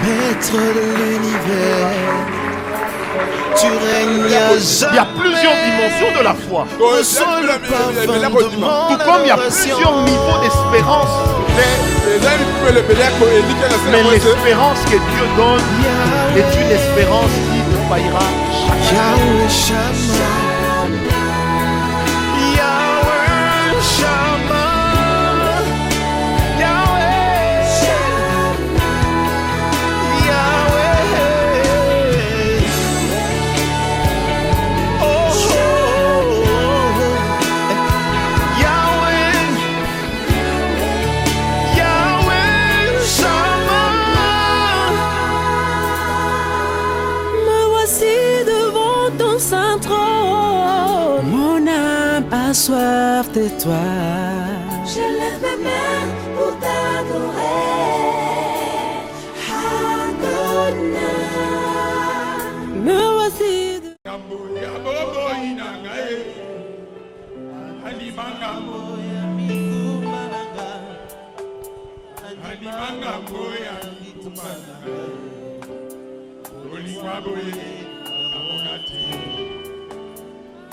Maître de l'univers, tu règnes à jamais. Il y a plusieurs dimensions de la foi. Reçois le parfum de mon Tout comme il y a plusieurs niveaux d'espérance. Mais l'espérance que Dieu donne est une espérance qui ne faillira jamais. Yahweh Shammah, Yahweh Shammah, Yahweh, Yahweh, oh, oh, Yahweh, Yahweh Shammah. Me voici devant ton saint trône. Mon âme a soif de toi. Je lève mes mains pour t'adorer. Adonai. Me voici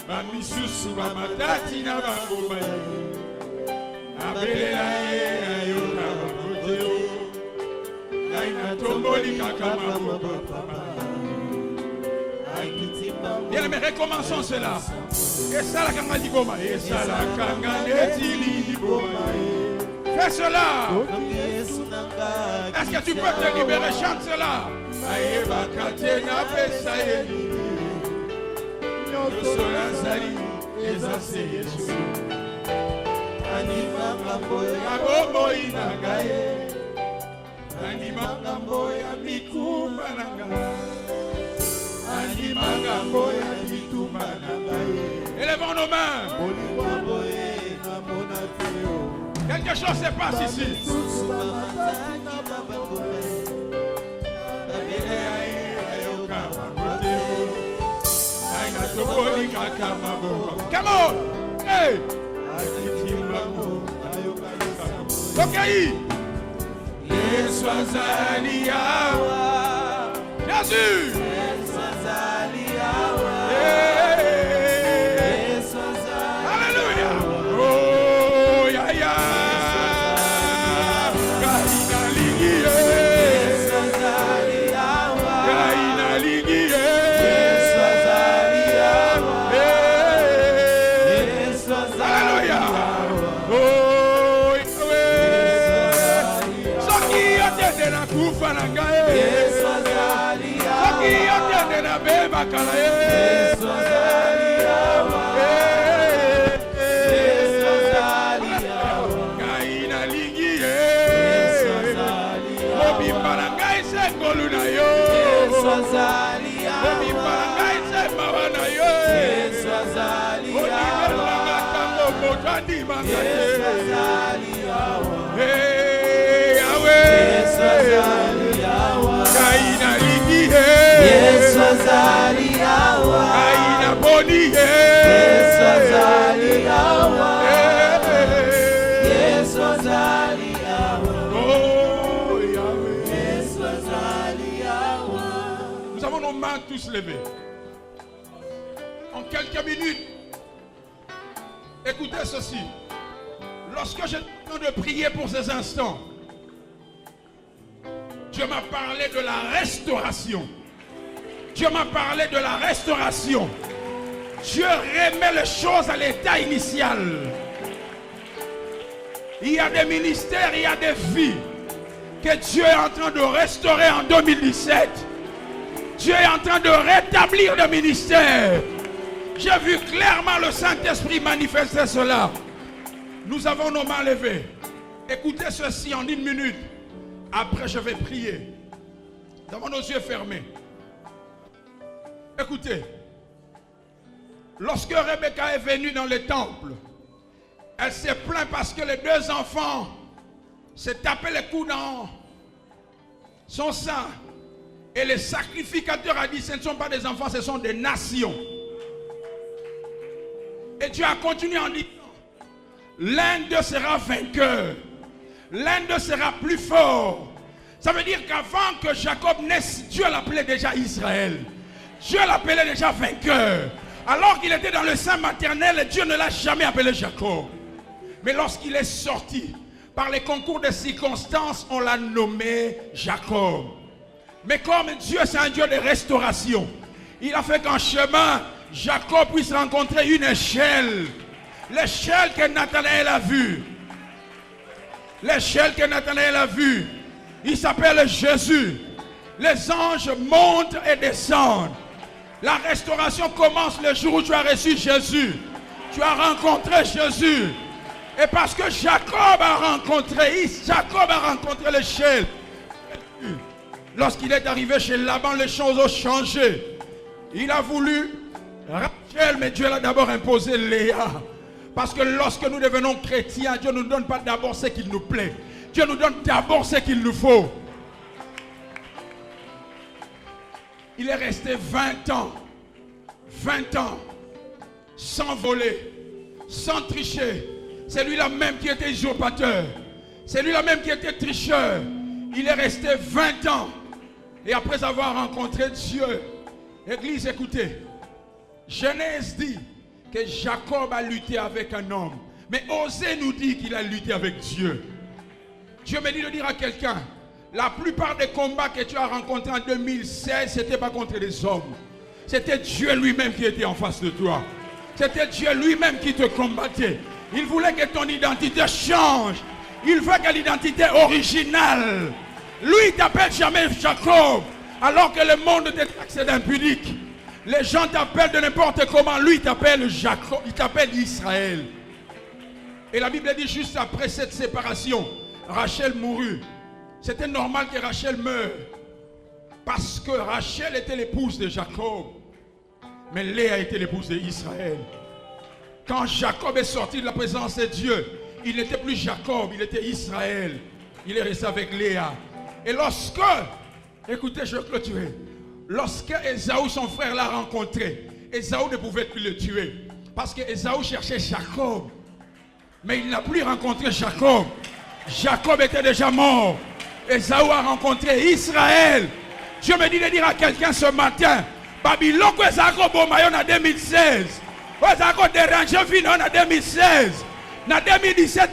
Bamisusu bamatati na bangoma abelela ye ayoka bakoteo naina tomboli kaka maboko papa. Bien mais recommençons cela. Et ça la kanga liboma et ça la kanga netili liboma. Fais cela. Est-ce que tu peux te libérer? Chante cela. Aye bakate na pesa ye. Solazali ezase Yesu anima ngambo ya bobo inagaye anima ngambo ya mikumba nanga anima ngambo ya mitumba nanga. Élevons nos mains. Quelque chose se passe ici. Come on! Hey! Okay! Yesu azali yawa. Jésus! Yesu azali yawa. Yesu azali. Hallelujah! Oh, ya ya. Kaina ligi. Yesu azali yawa. Kaina ligi. Nous avons nos mains tous levées. En quelques minutes, écoutez ceci. Lorsque j'ai le temps de prier pour ces instants, Dieu m'a parlé de la restauration. Dieu m'a parlé de la restauration. Dieu remet les choses à l'état initial. Il y a des ministères, il y a des vies que Dieu est en train de restaurer en 2017. Dieu est en train de rétablir le ministère. J'ai vu clairement le Saint-Esprit manifester cela. Nous avons nos mains levées. Écoutez ceci en 1 minute. Après, je vais prier. Nous avons nos yeux fermés. Écoutez. Lorsque Rebecca est venue dans le temple, elle s'est plainte parce que les 2 enfants s'est tapé les coups dans son sein. Et le sacrificateur a dit, ce ne sont pas des enfants, ce sont des nations. Et Dieu a continué en disant, l'un d'eux sera vainqueur. L'un d'eux sera plus fort. Ça veut dire qu'avant que Jacob naisse, Dieu l'appelait déjà Israël. Dieu l'appelait déjà vainqueur. Alors qu'il était dans le sein maternel, Dieu ne l'a jamais appelé Jacob. Mais lorsqu'il est sorti, par les concours de circonstances, on l'a nommé Jacob. Mais comme Dieu, c'est un Dieu de restauration, il a fait qu'en chemin, Jacob puisse rencontrer une échelle. L'échelle que Nathanaël a vue. L'échelle que Nathanaël a vue. Il s'appelle Jésus. Les anges montent et descendent. La restauration commence le jour où tu as reçu Jésus. Tu as rencontré Jésus. Et parce que Jacob a rencontré l'échelle. Lorsqu'il est arrivé chez Laban, les choses ont changé. Il a voulu Rachel, mais Dieu l'a d'abord imposé Léa. Parce que lorsque nous devenons chrétiens, Dieu ne nous donne pas d'abord ce qu'il nous plaît. Dieu nous donne d'abord ce qu'il nous faut. Il est resté 20 ans, sans voler, sans tricher. C'est lui-là même qui était usurpateur. C'est lui-là même qui était tricheur. Il est resté 20 ans. Et après avoir rencontré Dieu, Église, écoutez, Genèse dit que Jacob a lutté avec un homme. Mais Osée nous dit qu'il a lutté avec Dieu. Dieu me dit de dire à quelqu'un, la plupart des combats que tu as rencontrés en 2016, ce n'était pas contre les hommes. C'était Dieu lui-même qui était en face de toi. C'était Dieu lui-même qui te combattait. Il voulait que ton identité change. Il veut que l'identité originale. Lui, il t'appelle jamais Jacob, alors que le monde te taxe d'impudique. Les gens t'appellent de n'importe comment. Lui, il t'appelle Jacob, il t'appelle Israël. Et la Bible dit juste après cette séparation, Rachel mourut. C'était normal que Rachel meure. Parce que Rachel était l'épouse de Jacob. Mais Léa était l'épouse d'Israël. Quand Jacob est sorti de la présence de Dieu, il n'était plus Jacob, il était Israël. Il est resté avec Léa. Et lorsque, écoutez, je vais clôturer. Lorsque Ésaü, son frère, l'a rencontré, Ésaü ne pouvait plus le tuer. Parce que Ésaü cherchait Jacob. Mais il n'a plus rencontré Jacob. Jacob était déjà mort. Ésaü a rencontré Israël. Dieu me dit de dire à quelqu'un ce matin, Babylone, que Jacob Bomayon en 2016. Que Jacob dérangé Finon en 2016. En 2017,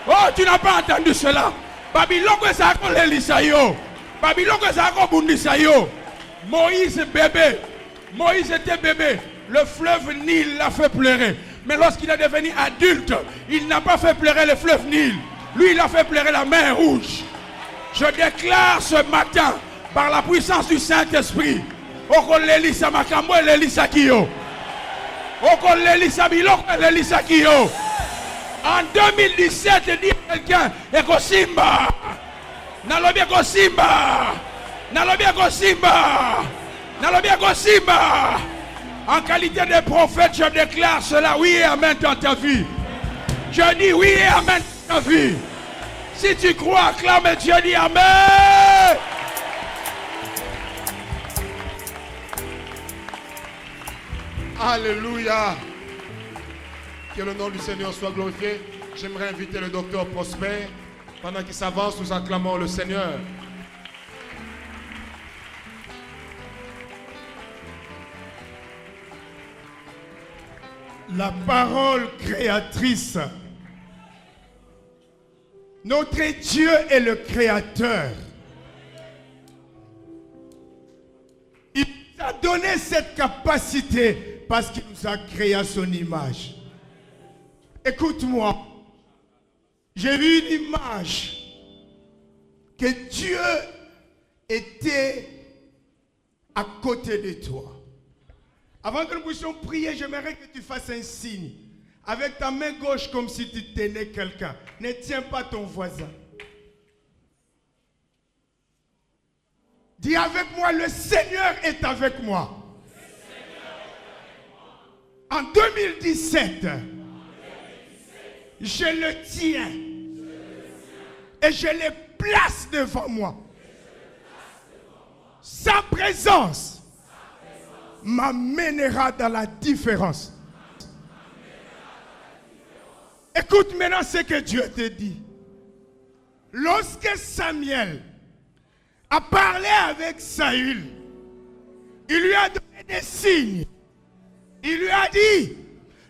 oh, tu n'as pas entendu cela. Babylone, que Jacob l'Elisayo. Babylone, que Jacob Bundisayo. Moïse bébé. Moïse était bébé. Le fleuve Nil l'a fait pleurer. Mais lorsqu'il est devenu adulte, il n'a pas fait pleurer le fleuve Nil. Lui, il a fait pleurer la mer rouge. Je déclare ce matin, par la puissance du Saint-Esprit, en 2017, dit quelqu'un, Eko Simba. Nalobi Eko Simba. Nalobi Eko Simba. Nalobi Eko Simba. En qualité de prophète, je déclare cela, oui et amen dans ta vie. Je dis oui et amen dans ta vie. Si tu crois, acclame Dieu, dis amen. Alléluia. Que le nom du Seigneur soit glorifié. J'aimerais inviter le docteur Prosper. Pendant qu'il s'avance, nous acclamons le Seigneur. La parole créatrice. Notre Dieu est le créateur. Il nous a donné cette capacité parce qu'il nous a créé à son image. Écoute-moi. J'ai vu une image que Dieu était à côté de toi. Avant que nous puissions prier, j'aimerais que tu fasses un signe avec ta main gauche comme si tu tenais quelqu'un. Ne tiens pas ton voisin. Dis avec moi, le Seigneur est avec moi. En 2017, je le tiens et je le place devant moi. Sa présence m'amènera dans la différence. Écoute maintenant ce que Dieu te dit. lorsque Samuel a parlé avec Saül, il lui a donné des signes. Il lui a dit,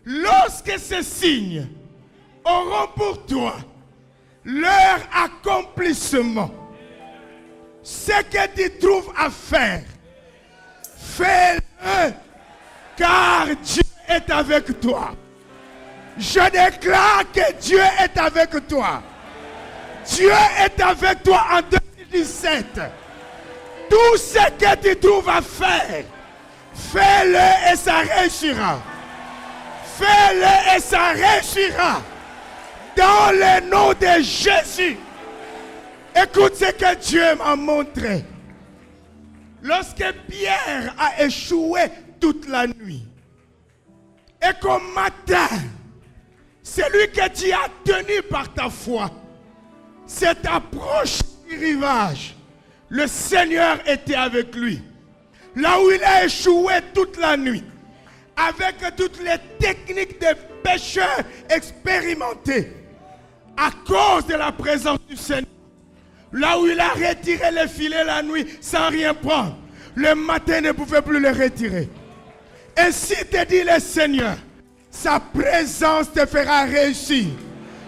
lorsque ces signes auront pour toi leur accomplissement, ce que tu trouves à faire, fais-le, car Dieu est avec toi. Je déclare que Dieu est avec toi. Dieu est avec toi en 2017. Tout ce que tu trouves à faire, fais-le et ça réussira. Fais-le et ça réussira. Dans le nom de Jésus. Écoute ce que Dieu m'a montré. Lorsque Pierre a échoué toute la nuit, et qu'au matin, celui que tu as tenu par ta foi s'est approché du rivage, le Seigneur était avec lui. Là où il a échoué toute la nuit, avec toutes les techniques des pécheurs expérimentés, à cause de la présence du Seigneur, là où il a retiré les filets la nuit sans rien prendre, le matin ne pouvait plus les retirer. Ainsi te dit le Seigneur, sa présence te fera réussir.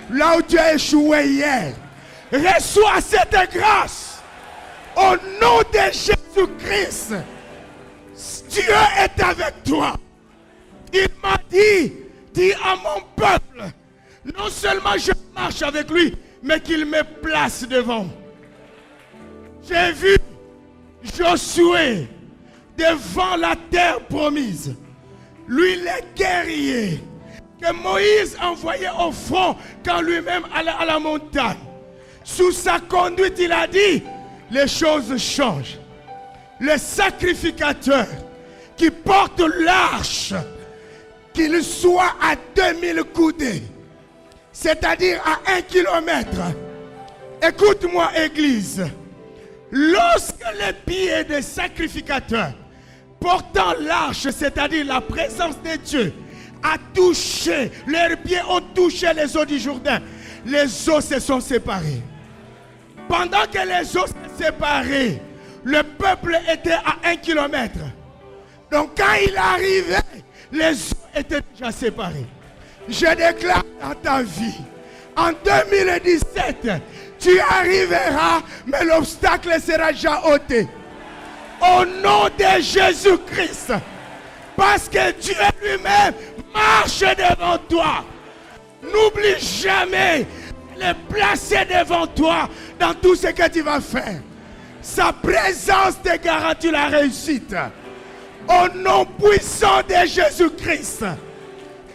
Là où tu as échoué hier, reçois cette grâce. Au nom de Jésus-Christ, Dieu est avec toi. Il m'a dit, dis à mon peuple, non seulement je marche avec lui, mais qu'il me place devant. J'ai vu Josué devant la terre promise. Lui, le guerrier que Moïse envoyait au front quand lui-même allait à la montagne. Sous sa conduite, il a dit, les choses changent. Le sacrificateur qui porte l'arche, qu'il soit à 2000 coudées, c'est-à-dire à 1 kilomètre. Écoute-moi, Église. Lorsque les pieds des sacrificateurs portant l'arche, c'est-à-dire la présence de Dieu, a touché, leurs pieds ont touché les eaux du Jourdain, les eaux se sont séparées. Pendant que les eaux se séparaient, le peuple était à 1 kilomètre. Donc quand il arrivait, les eaux étaient déjà séparées. Je déclare dans ta vie, en 2017, tu arriveras, mais l'obstacle sera déjà ôté. Au nom de Jésus-Christ. Parce que Dieu lui-même marche devant toi. N'oublie jamais de le placer devant toi dans tout ce que tu vas faire. Sa présence te garantit la réussite. Au nom puissant de Jésus-Christ.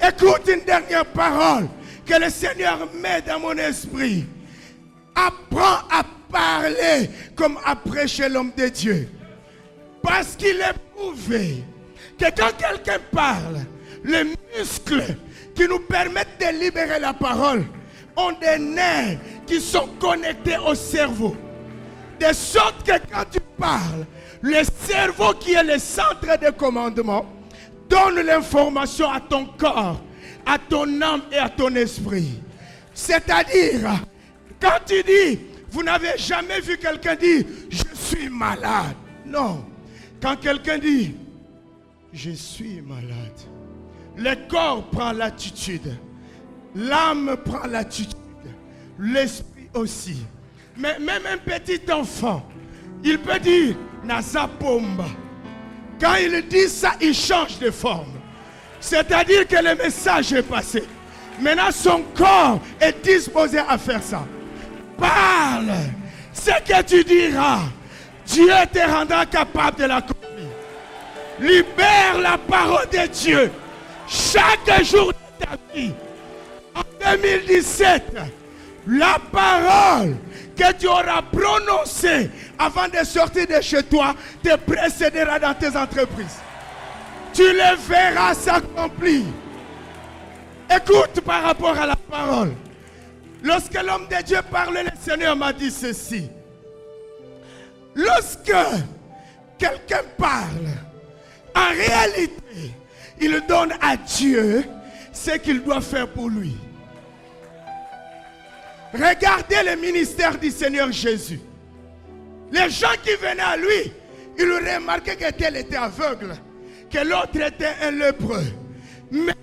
Écoute une dernière parole que le Seigneur met dans mon esprit. Apprends à parler comme a prêché l'homme de Dieu. Parce qu'il est prouvé que quand quelqu'un parle, les muscles qui nous permettent de libérer la parole ont des nerfs qui sont connectés au cerveau. De sorte que quand tu parles, le cerveau qui est le centre de commandement donne l'information à ton corps, à ton âme et à ton esprit. C'est-à-dire, quand tu dis, vous n'avez jamais vu quelqu'un dire, je suis malade. Non. Quand quelqu'un dit, je suis malade, le corps prend l'attitude, l'âme prend l'attitude, l'esprit aussi. Mais même un petit enfant, il peut dire, Nazapomba. Quand il dit ça, il change de forme. C'est-à-dire que le message est passé. Maintenant, son corps est disposé à faire ça. Parle. Ce que tu diras, Dieu te rendra capable de l'accomplir. Libère la parole de Dieu chaque jour de ta vie. En 2017, la parole que tu auras prononcée avant de sortir de chez toi te précédera dans tes entreprises. Tu le verras s'accomplir. Écoute par rapport à la parole. Lorsque l'homme de Dieu parlait, le Seigneur m'a dit ceci. Lorsque quelqu'un parle, en réalité, il donne à Dieu ce qu'il doit faire pour lui. Regardez le ministère du Seigneur Jésus. Les gens qui venaient à lui, ils remarquaient que tel était aveugle, que l'autre était un lépreux. Mais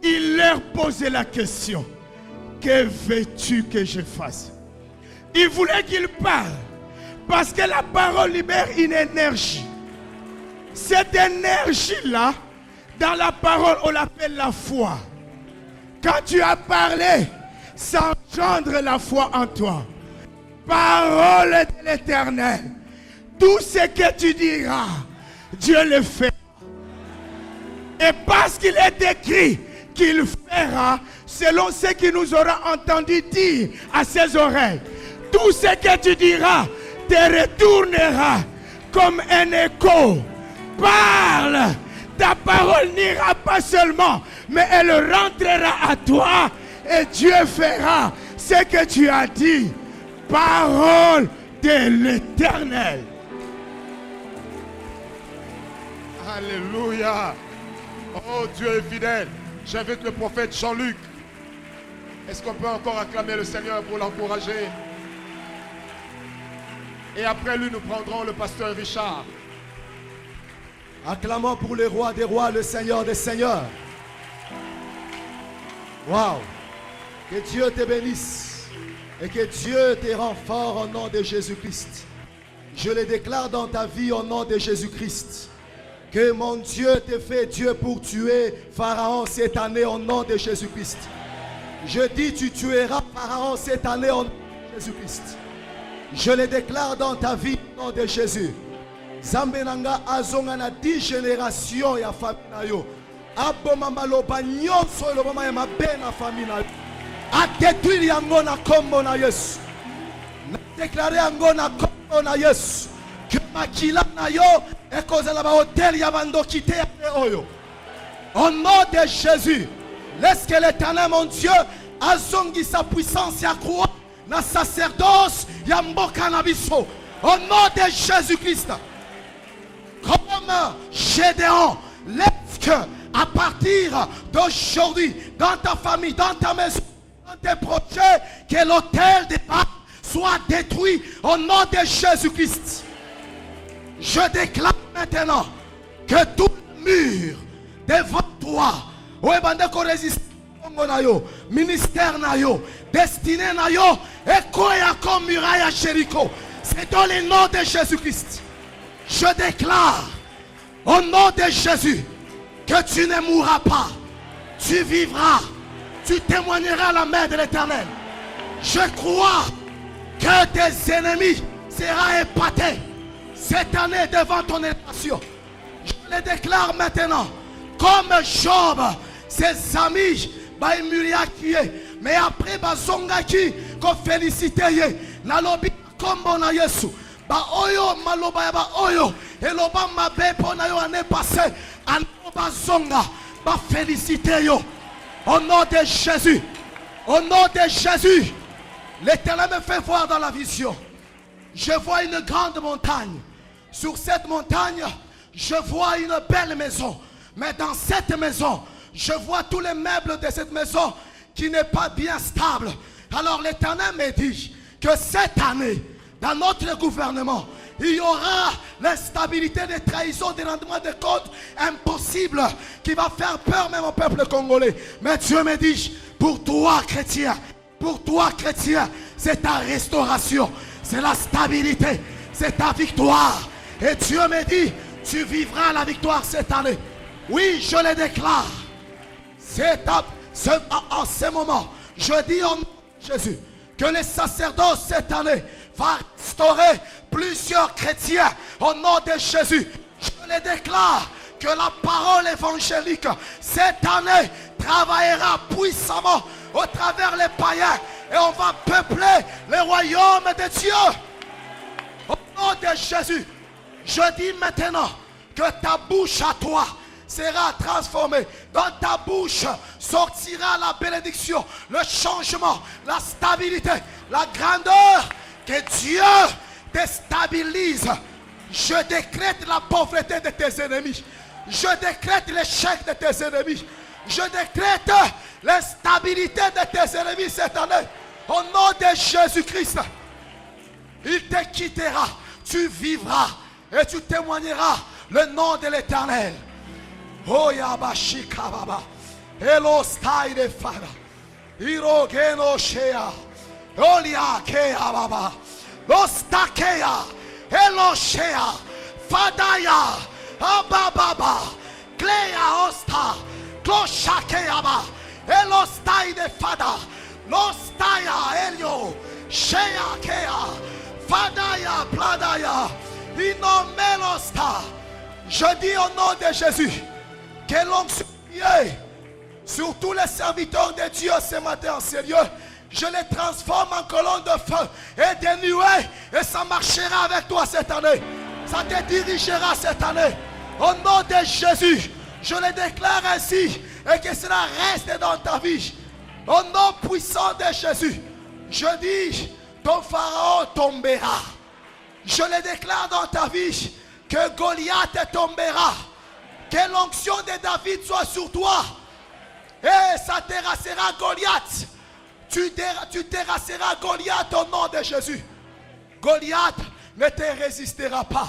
il leur posait la question, que veux-tu que je fasse? Il voulait qu'il parle, parce que la parole libère une énergie. Cette énergie-là, dans la parole, on l'appelle la foi. Quand tu as parlé, ça engendre la foi en toi. Parole de l'Éternel. Tout ce que tu diras, Dieu le fait. Et parce qu'il est écrit qu'il fera selon ce qu'il nous aura entendu dire à ses oreilles. Tout ce que tu diras te retournera comme un écho. Parle. Ta parole n'ira pas seulement, mais elle rentrera à toi et Dieu fera ce que tu as dit. Parole de l'Éternel. Alléluia. Oh, Dieu est fidèle. J'invite le prophète Jean-Luc. Est-ce qu'on peut encore acclamer le Seigneur pour l'encourager? Et après lui, nous prendrons le pasteur Richard. Acclamons pour le roi des rois, le Seigneur des seigneurs. Waouh! Que Dieu te bénisse et que Dieu te rende fort au nom de Jésus-Christ. Je le déclare dans ta vie au nom de Jésus-Christ. Que mon Dieu te fait Dieu pour tuer Pharaon cette année au nom de Jésus-Christ. Je dis tu tueras Pharaon cette année au nom de Jésus-Christ. Je le déclare dans ta vie au nom de Jésus. Zambenanga azonga na 10 générations ya famille na yo. Aboma maloba nyonso elobama ya mabe na famille na yo. A détruire yango na kombo na Yesu. Na déclarer yango na kombo na Yesu. Que makila na yo ekozala ba hôtel ya bandokite ya oyo. Au nom de Jésus, laisse que l'Éternel mon Dieu azongi sa puissance ya croix na sacerdoce ya mboka na biso. Au nom de Jésus-Christ. Comme Gédéon, laisse que à partir d'aujourd'hui, dans ta famille, dans ta maison, dans tes projets, que l'autel des Baals soit détruit au nom de Jésus-Christ. Je déclare maintenant que tout mur devant toi, ministère nayo, destiné nayo, et quoi comme muraille à Jéricho, c'est dans le nom de Jésus-Christ. Je déclare au nom de Jésus que tu ne mourras pas, tu vivras, tu témoigneras la main de l'Éternel. Je crois que tes ennemis seront épatés cette année devant ton nation. Je le déclare maintenant, comme Job, ses amis, mais après, Bazongaki, qu'on félicite, Nalobi, comme na Yesu. Ba oyo maloba ya ba oyo eloba mabe pona yo ane passé anoba zonga ba féliciter yo au nom de Jésus. Au nom de Jésus, l'Éternel me fait voir dans la vision. Je vois une grande montagne. Sur cette montagne, je vois une belle maison. Mais dans cette maison, je vois tous les meubles de cette maison qui n'est pas bien stable. Alors l'Éternel me dit que cette année, dans notre gouvernement, il y aura l'instabilité des trahisons, des rendements de comptes impossibles qui va faire peur même au peuple congolais. Mais Dieu me dit, pour toi chrétien, c'est ta restauration, c'est la stabilité, c'est ta victoire. Et Dieu me dit, tu vivras la victoire cette année. Oui, je le déclare. En ce moment, je dis au nom de Jésus que les sacerdoces cette année va restaurer plusieurs chrétiens au nom de Jésus. Je le déclare que la parole évangélique cette année travaillera puissamment au travers les païens et on va peupler le royaume de Dieu. Au nom de Jésus, je dis maintenant que ta bouche à toi sera transformée. Dans ta bouche sortira la bénédiction, le changement, la stabilité, la grandeur. Que Dieu te stabilise. Je décrète la pauvreté de tes ennemis. Je décrète l'échec de tes ennemis. Je décrète l'instabilité de tes ennemis cette année. Au nom de Jésus-Christ, il te quittera. Tu vivras et tu témoigneras le nom de l'Éternel. Oh Yabashika Baba. Elostai de Fada. Irogeno Shea. Olia Kea Baba. Lostakea. Eloshea. Fadaya. Abababa. Clea Osta. Kloshakeaba. Elostai de Fada. Lostaya Elio. Shea Kea. Fadaya Pladaya. Inomelosta. Je dis au nom de Jésus que l'onction sur tous les serviteurs de Dieu ce matin en ces lieux, je les transforme en colonnes de feu et de nuées, et ça marchera avec toi cette année. Ça te dirigera cette année. Au nom de Jésus, je le déclare ainsi et que cela reste dans ta vie. Au nom puissant de Jésus, je dis, ton pharaon tombera. Je le déclare dans ta vie que Goliath tombera. Que l'onction de David soit sur toi. Et ça terrassera Goliath. Tu terrasseras Goliath au nom de Jésus. Goliath ne te résistera pas.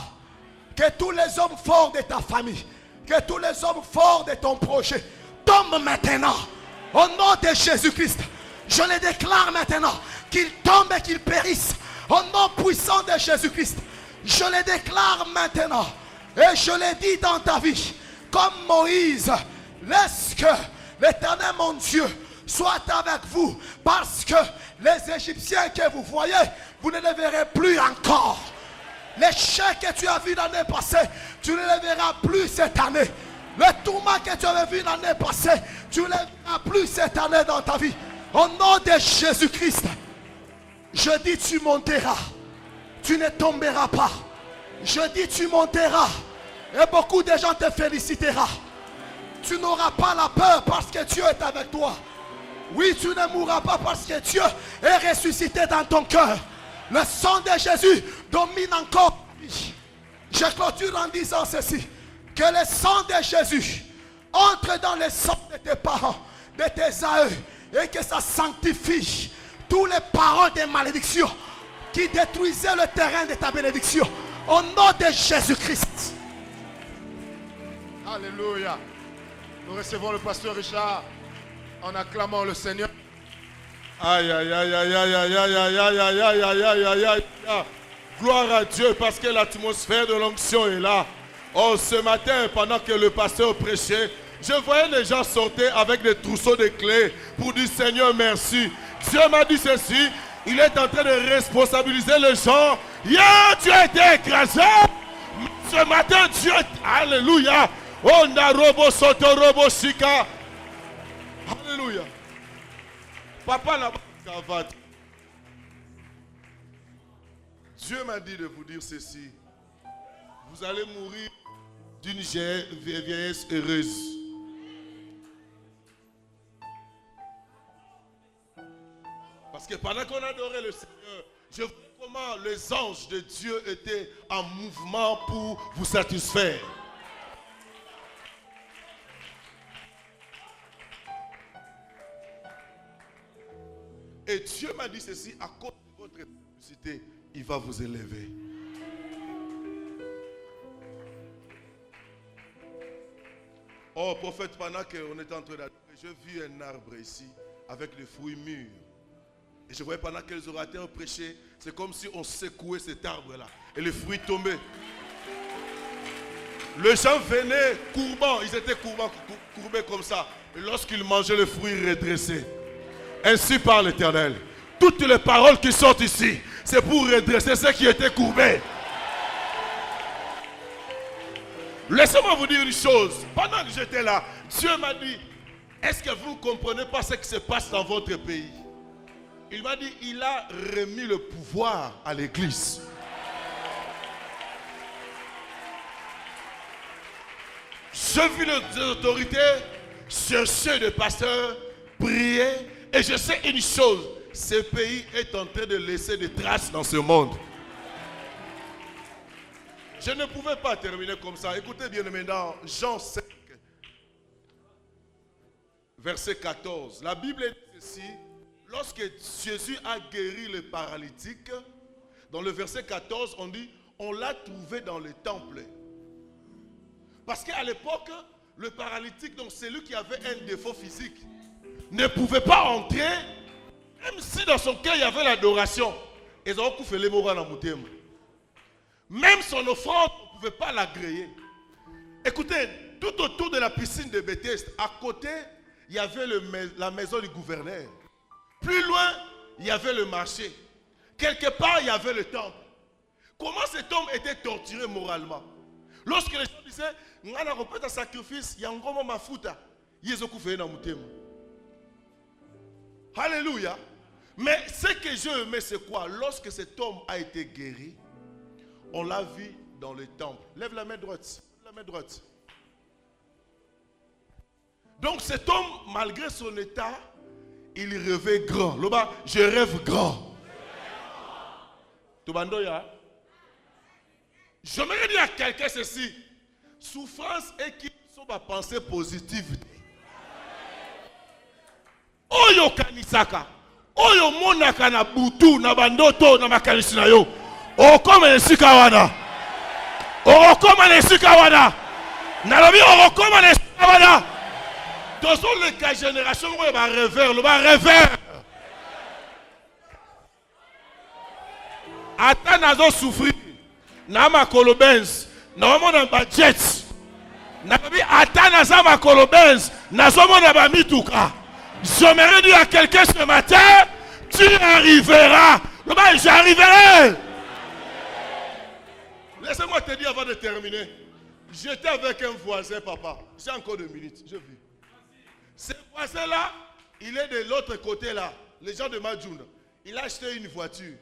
Que tous les hommes forts de ta famille, que tous les hommes forts de ton projet tombent maintenant. Au nom de Jésus-Christ. Je les déclare maintenant qu'ils tombent et qu'ils périssent. Au nom puissant de Jésus-Christ. Je les déclare maintenant. Et je les dis dans ta vie. Comme Moïse. Laisse que l'Éternel mon Dieu soit avec vous. Parce que les Égyptiens que vous voyez, vous ne les verrez plus encore. Les chèques que tu as vu l'année passée, tu ne les verras plus cette année. Le tourment que tu avais vu l'année passée, tu ne les verras plus cette année dans ta vie. Au nom de Jésus-Christ, je dis tu monteras. Tu ne tomberas pas. Je dis tu monteras. Et beaucoup de gens te féliciteront. Tu n'auras pas la peur parce que Dieu est avec toi. Oui, tu ne mourras pas parce que Dieu est ressuscité dans ton cœur. Le sang de Jésus domine encore. Je clôture en disant ceci. Que le sang de Jésus entre dans le sang de tes parents, de tes aïeux, et que ça sanctifie toutes les paroles de malédiction qui détruisaient le terrain de ta bénédiction. Au nom de Jésus-Christ. Alléluia. Nous recevons le pasteur Richard en acclamant le Seigneur. Aïe, aïe, aïe, aïe, aïe, aïe, aïe, aïe, aïe, aïe, aïe, aïe, aïe, aïe. Gloire à Dieu parce que l'atmosphère de l'onction est là. Oh, ce matin, pendant que le pasteur prêchait, je voyais les gens sortir avec des trousseaux de clés pour dire Seigneur, merci. Dieu m'a dit ceci, il est en train de responsabiliser les gens. Hier, tu as été écrasé. Ce matin, Dieu, alléluia. Oh, Narobo Soto Robo Shika. Alléluia. Papa n'a pas. Dieu m'a dit de vous dire ceci. Vous allez mourir d'une vieillesse heureuse. Parce que pendant qu'on adorait le Seigneur, je vois comment les anges de Dieu étaient en mouvement pour vous satisfaire. Et Dieu m'a dit ceci, à cause de votre simplicité, il va vous élever. Oh, prophète, pendant qu'on était en train d'adorer, j'ai vu un arbre ici, avec des fruits mûrs. Et je voyais pendant que les orateurs prêchaient, c'est comme si on secouait cet arbre-là. Et les fruits tombaient. Les gens venaient courbants, ils étaient courbés comme ça. Et lorsqu'ils mangeaient les fruits, ils redressaient. Ainsi parle l'Éternel. Toutes les paroles qui sortent ici, c'est pour redresser ceux qui étaient courbés. Laissez-moi vous dire une chose. Pendant que j'étais là, Dieu m'a dit, est-ce que vous ne comprenez pas ce qui se passe dans votre pays? Il m'a dit, il a remis le pouvoir à l'église. J'ai vu les autorités chercher des pasteurs, prier. Et je sais une chose, ce pays est en train de laisser des traces dans ce monde. Je ne pouvais pas terminer comme ça. Écoutez bien maintenant, Jean 5, verset 14. La Bible dit ceci, lorsque Jésus a guéri le paralytique, dans le verset 14, on dit, on l'a trouvé dans le temple. Parce qu'à l'époque, le paralytique, donc celui qui avait un défaut physique, ne pouvait pas entrer, même si dans son cœur il y avait l'adoration. Même son offrande, on ne pouvait pas l'agréer. Écoutez, tout autour de la piscine de Bethesda, à côté, il y avait la maison du gouverneur. Plus loin, il y avait le marché. Quelque part, il y avait le temple. Comment cet homme était torturé moralement? Lorsque les gens disaient, on a repris un sacrifice, il y a un gros mafuta. Alléluia. Mais ce que je aimais, c'est quoi? Lorsque cet homme a été guéri, on l'a vu dans le temple. Lève la main droite. La main droite. Donc cet homme, malgré son état, il rêvait grand. Loba, je rêve grand. Tubandoya. J'aimerais dire à quelqu'un ceci. Souffrance et qui sont ma pensée positive. Oyo kanisaka. Oyo monaka na butu na bandoto na makanisi na yo. Okoma nesika wana. Okoma nesika wana. Nalobi okoma nesika wana. Dans les générations où il va rêver, il va rêver. Attends nazo souffrir. Na makolo Benz, na mona ba jet. Na bi attends naza makolo Benz, nazo mona ba mituka. J'aimerais dire à quelqu'un ce matin, tu arriveras. J'arriverai. Laissez-moi te dire avant de terminer. J'étais avec un voisin, papa. J'ai encore 2 minutes. Je vis. Ce voisin-là, il est de l'autre côté là. Les gens de Madjoun. Il a acheté une voiture.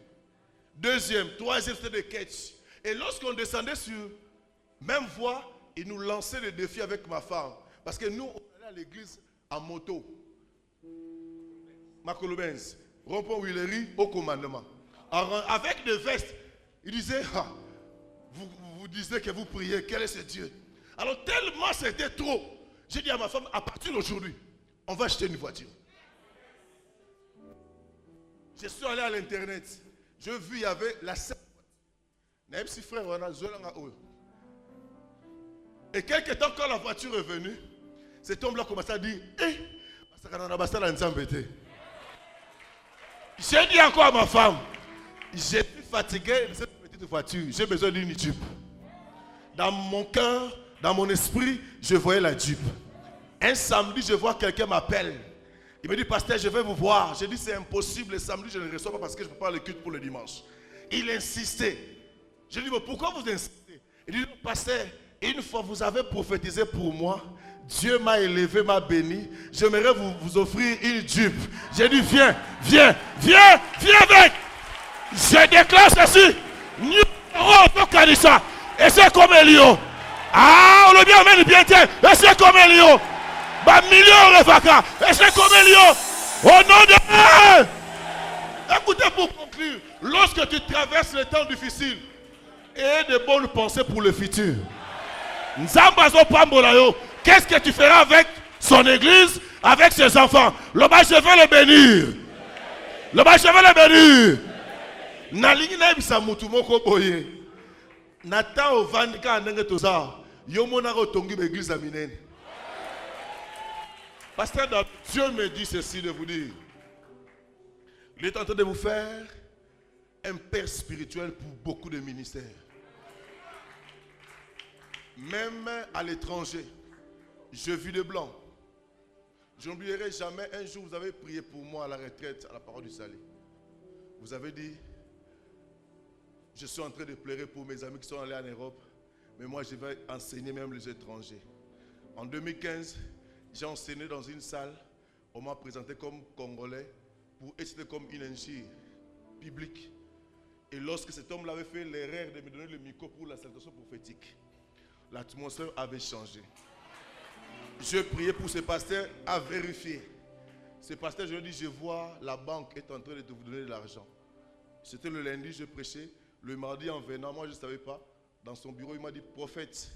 2e, 3e, c'était des catch. Et lorsqu'on descendait sur même voie, il nous lançait le défi avec ma femme. Parce que nous, on allait à l'église en moto. Makolo Benz, rond-point Willery au commandement. Alors, avec des vestes, il disait, ah, vous disiez que vous priez, quel est ce Dieu? Alors tellement c'était trop, j'ai dit à ma femme, à partir d'aujourd'hui, on va acheter une voiture. Je suis allé à l'internet, j'ai vu, il y avait la scène. Et quelques temps quand la voiture est venue, cet homme-là commençait à dire, j'ai dit encore à ma femme, j'ai suis fatigué de cette petite voiture, j'ai besoin d'une Jeep. Dans mon cœur, dans mon esprit, je voyais la Jeep. Un samedi, je vois quelqu'un m'appelle. Il me dit, pasteur, je vais vous voir. J'ai dit, c'est impossible, le samedi, je ne reçois pas parce que je ne peux pas le culte pour le dimanche. Il insistait. Je lui dis, mais pourquoi vous insistez? Il dit, pasteur, une fois vous avez prophétisé pour moi, Dieu m'a élevé, m'a béni. J'aimerais vous offrir une Jeep. J'ai dit, viens avec. Je déclare ceci. Et c'est comme Elio. Ah, on le bien amène bien tiens. Et c'est comme Elio. Bah, million Revaka. Et c'est comme Elio. Au nom de Dieu. Écoutez pour conclure. Lorsque tu traverses les temps difficiles, aie de bonnes pensées pour le futur. Nzambazo Pambolayo. Qu'est-ce que tu feras avec son église, avec ses enfants? Là-bas, je vais le bénir. Là-bas, je vais le bénir. Nalingi na bisa mutu moko boye. Nata ovandika ndenge toza. Yomona rotongi l'église à minene. Pasteur, Dieu me dit ceci de vous dire. Il est en train de vous faire un père spirituel pour beaucoup de ministères. Même à l'étranger. Je vis de blanc. Je n'oublierai jamais, un jour vous avez prié pour moi à la retraite, à la parole du salut. Vous avez dit, je suis en train de pleurer pour mes amis qui sont allés en Europe, mais moi je vais enseigner même les étrangers. En 2015, j'ai enseigné dans une salle, on m'a présenté comme Congolais, pour être comme une injure publique. Et lorsque cet homme avait fait l'erreur de me donner le micro pour la salutation prophétique, l'atmosphère avait changé. Je priais pour ce pasteur à vérifier. Ce pasteur, je lui ai dit, je vois la banque est en train de vous donner de l'argent. C'était le lundi, je prêchais. Le mardi, en venant, moi je ne savais pas. Dans son bureau, il m'a dit, prophète,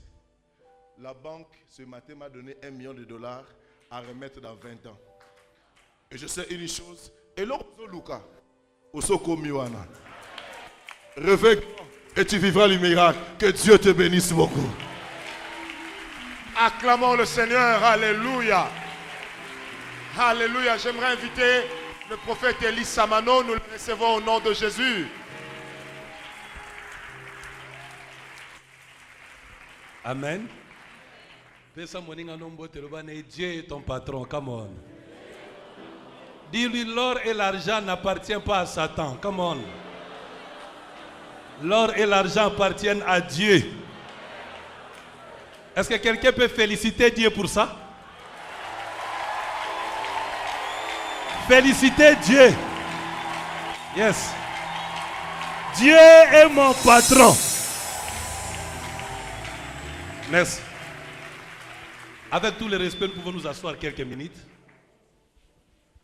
la banque ce matin m'a donné $1 million à remettre dans 20 ans. Et je sais une chose, Et là, Luka, Osoko Miwana. Réveille et tu vivras le miracle. Que Dieu te bénisse beaucoup. Acclamons le Seigneur. Alléluia. Alléluia. J'aimerais inviter le prophète Elie Samano. Nous le recevons au nom de Jésus. Amen. Dieu est ton patron. Come on. Dis-lui, l'or et l'argent n'appartiennent pas à Satan. Come on. L'or et l'argent appartiennent à Dieu. Est-ce que quelqu'un peut féliciter Dieu pour ça? Féliciter Dieu. Yes. Dieu est mon patron. Merci. Avec tout le respect, nous pouvons nous asseoir quelques minutes.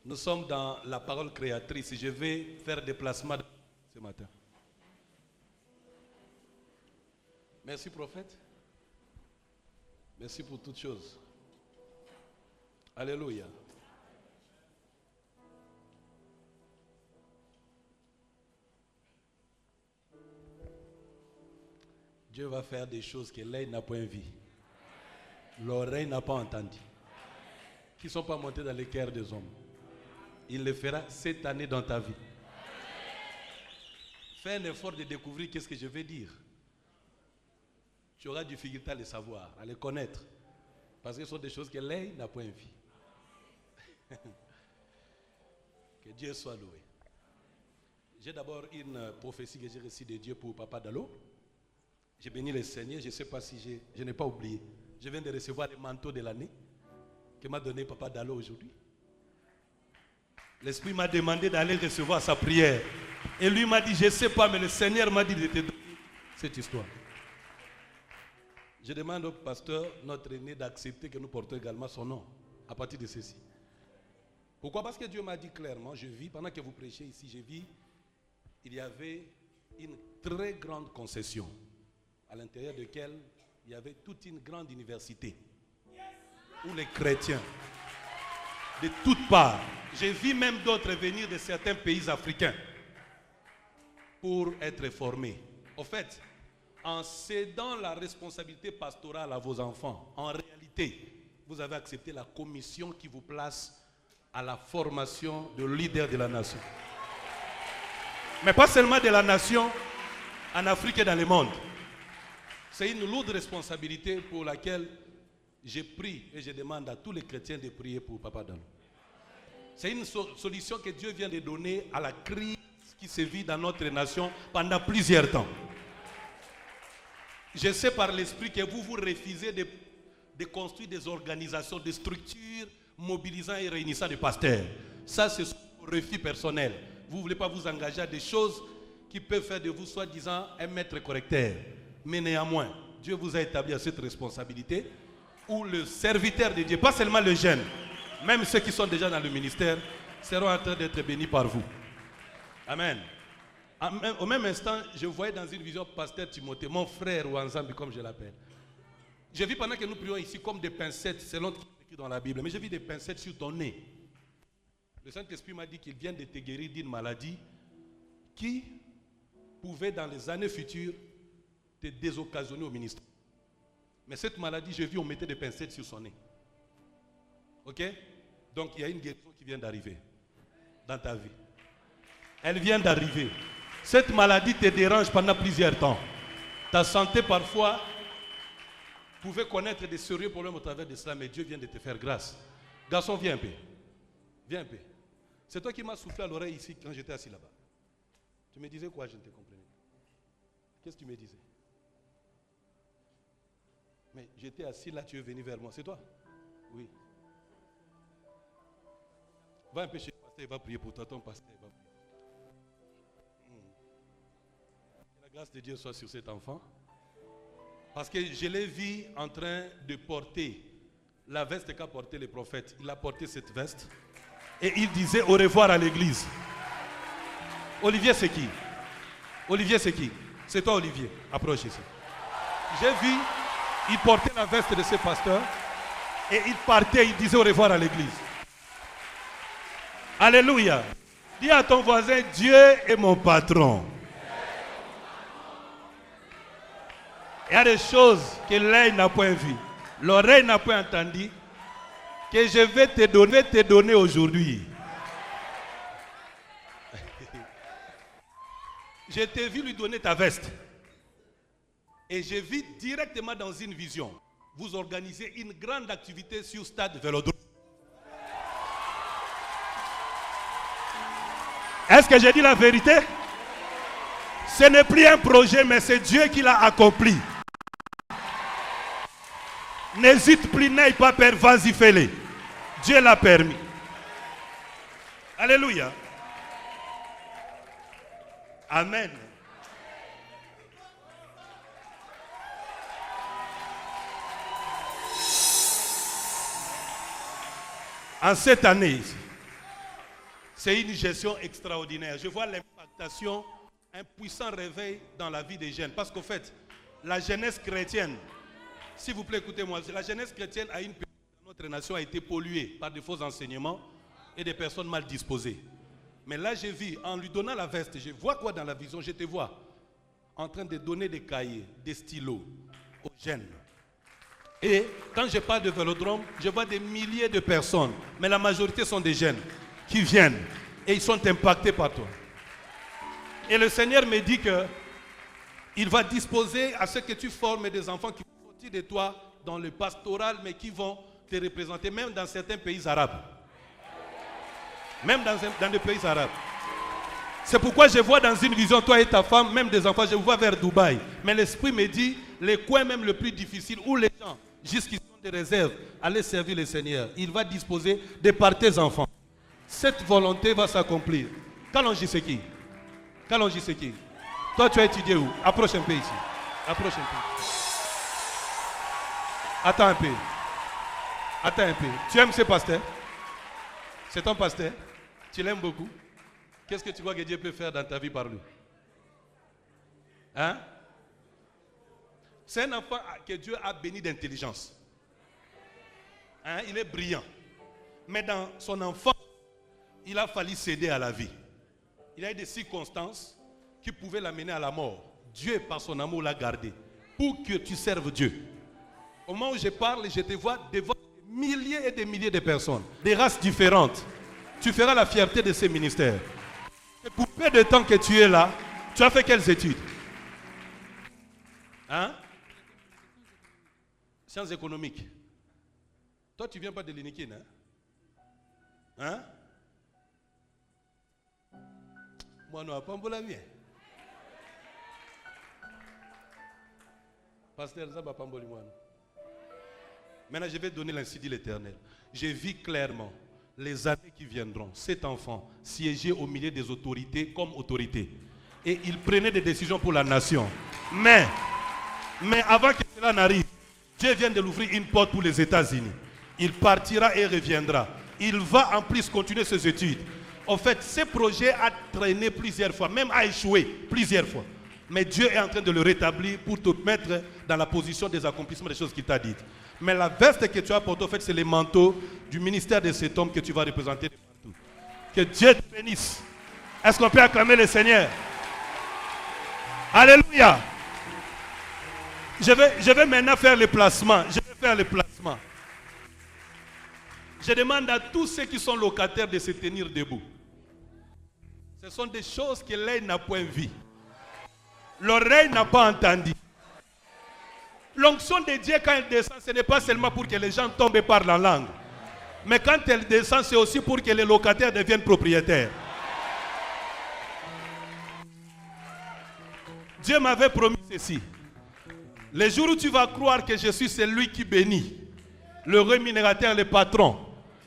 Nous sommes dans la parole créatrice. Je vais faire des placements ce matin. Merci, prophète. Merci pour toutes choses. Alléluia. Dieu va faire des choses que l'œil n'a point vues, l'oreille n'a pas entendu, qui ne sont pas montées dans les cœurs des hommes. Il le fera cette année dans ta vie. Fais un effort de découvrir qu'est-ce que je vais dire. Tu auras du difficulté à les savoir, à les connaître. Parce que ce sont des choses que l'œil n'a point vues. Que Dieu soit loué. J'ai d'abord une prophétie que j'ai reçue de Dieu pour Papa Dalo. J'ai béni le Seigneur, je ne sais pas si je n'ai pas oublié. Je viens de recevoir le manteau de l'année que m'a donné Papa Dalo aujourd'hui. L'Esprit m'a demandé d'aller recevoir sa prière. Et lui m'a dit, je ne sais pas, mais le Seigneur m'a dit de te donner cette histoire. Je demande au pasteur, notre aîné, d'accepter que nous portons également son nom à partir de ceci. Pourquoi? Parce que Dieu m'a dit clairement, je vis, pendant que vous prêchez ici, je vis, il y avait une très grande concession à l'intérieur de laquelle il y avait toute une grande université où les chrétiens de toutes parts, j'ai vu même d'autres venir de certains pays africains pour être formés. En fait, en cédant la responsabilité pastorale à vos enfants, en réalité, vous avez accepté la commission qui vous place à la formation de leaders de la nation. Mais pas seulement de la nation, en Afrique et dans le monde. C'est une lourde responsabilité pour laquelle j'ai pris et je demande à tous les chrétiens de prier pour Papa Dalo. C'est une solution que Dieu vient de donner à la crise qui se vit dans notre nation pendant plusieurs temps. Je sais par l'esprit que vous refusez de construire des organisations, des structures mobilisant et réunissant des pasteurs. Ça, c'est un refus personnel. Vous ne voulez pas vous engager à des choses qui peuvent faire de vous, soi-disant, un maître correcteur. Mais néanmoins, Dieu vous a établi à cette responsabilité où le serviteur de Dieu, pas seulement le jeune, même ceux qui sont déjà dans le ministère, seront en train d'être bénis par vous. Amen. Au même instant, je voyais dans une vision pasteur Timothée, mon frère ou ensemble comme je l'appelle. J'ai vu pendant que nous prions ici comme des pincettes, selon ce qui est écrit dans la Bible, mais j'ai vu des pincettes sur ton nez. Le Saint-Esprit m'a dit qu'il vient de te guérir d'une maladie qui pouvait dans les années futures te désoccasionner au ministère. Mais cette maladie, j'ai vu on mettait des pincettes sur son nez. Ok? Donc il y a une guérison qui vient d'arriver dans ta vie. Elle vient d'arriver. Cette maladie te dérange pendant plusieurs temps. Ta santé parfois pouvait connaître des sérieux problèmes au travers de cela, mais Dieu vient de te faire grâce. Garçon, viens un peu. Viens un peu. C'est toi qui m'as soufflé à l'oreille ici quand j'étais assis là-bas. Tu me disais quoi? Je ne te comprenais pas. Qu'est-ce que tu me disais? Mais j'étais assis là, tu es venu vers moi. C'est toi? Oui. Va un peu chez le pasteur, il va prier pour toi. Ton pasteur, il va prier. Que la grâce de Dieu soit sur cet enfant. Parce que je l'ai vu en train de porter la veste qu'a porté le prophète. Il a porté cette veste. Et il disait au revoir à l'église. Olivier, c'est qui? Olivier, c'est qui? C'est toi, Olivier. Approche ici. J'ai vu, il portait la veste de ce pasteur. Et il partait, il disait au revoir à l'église. Alléluia. Dis à ton voisin, Dieu est mon patron. Il y a des choses que l'œil n'a point vues, l'oreille n'a point entendu, que je vais te donner aujourd'hui. Je t'ai vu lui donner ta veste. Et j'ai vu directement dans une vision, vous organisez une grande activité sur Stade Vélodrome. Est-ce que j'ai dit la vérité? Ce n'est plus un projet, mais c'est Dieu qui l'a accompli. N'hésite plus, n'aie pas peur, vas-y, fais-le. Dieu l'a permis. Alléluia. Amen. En cette année, c'est une gestion extraordinaire. Je vois l'impactation, un puissant réveil dans la vie des jeunes. Parce qu'au fait, la jeunesse chrétienne, s'il vous plaît, écoutez-moi, la jeunesse chrétienne a une période dans notre nation a été polluée par de faux enseignements et des personnes mal disposées. Mais là, j'ai vu, en lui donnant la veste, je vois quoi dans la vision? Je te vois en train de donner des cahiers, des stylos aux jeunes. Et quand je parle de Vélodrome, je vois des milliers de personnes, mais la majorité sont des jeunes qui viennent et ils sont impactés par toi. Et le Seigneur me dit qu'il va disposer à ce que tu formes des enfants qui vont sortir de toi dans le pastoral, mais qui vont te représenter même dans certains pays arabes. Même dans des pays arabes. C'est pourquoi je vois dans une vision, toi et ta femme, même des enfants, je vous vois vers Dubaï. Mais l'Esprit me dit, les coins même le plus difficile, où les gens, jusqu'ils ont des réserves, allez servir le Seigneur. Il va disposer de par tes enfants. Cette volonté va s'accomplir. Kalonji c'est qui? Kalonji c'est qui? Toi tu as étudié où? Approche un peu ici. Approche un peu. Attends un peu. Attends un peu. Tu aimes ce pasteur? C'est ton pasteur? Tu l'aimes beaucoup? Qu'est-ce que tu crois que Dieu peut faire dans ta vie par lui? Hein? C'est un enfant que Dieu a béni d'intelligence. Hein? Il est brillant. Mais dans son enfant, il a fallu céder à la vie. Il y a eu des circonstances qui pouvaient l'amener à la mort. Dieu, par son amour, l'a gardé pour que tu serves Dieu. Au moment où je parle, je te vois devant des milliers et des milliers de personnes, des races différentes. Tu feras la fierté de ces ministères. Et pour peu de temps que tu es là, tu as fait quelles études? Hein? Sciences économiques. Toi, tu ne viens pas de l'Inikin, hein? Hein? Moi, non, pas la mienne. Pasteur Zaba Pamboli, moi. Maintenant, je vais donner l'ainsi dit l'Éternel. Je vis clairement les années qui viendront, cet enfant siégeait au milieu des autorités comme autorité. Et il prenait des décisions pour la nation. Mais avant que cela n'arrive, Dieu vient de l'ouvrir une porte pour les États-Unis. Il partira et reviendra. Il va en plus continuer ses études. En fait, ce projet a traîné plusieurs fois, même a échoué plusieurs fois. Mais Dieu est en train de le rétablir pour te mettre dans la position des accomplissements des choses qu'il t'a dites. Mais la veste que tu as portée, en fait, c'est le manteau du ministère de cet homme que tu vas représenter. Que Dieu te bénisse. Est-ce qu'on peut acclamer le Seigneur? Alléluia. Je vais maintenant faire le placement. Je demande à tous ceux qui sont locataires de se tenir debout. Ce sont des choses que l'œil n'a point vues. L'oreille n'a pas entendu. L'onction de Dieu, quand elle descend, ce n'est pas seulement pour que les gens tombent et parlent en langue. Mais quand elle descend, c'est aussi pour que les locataires deviennent propriétaires. Dieu m'avait promis ceci. Le jour où tu vas croire que je suis celui qui bénit, le rémunérateur, le patron,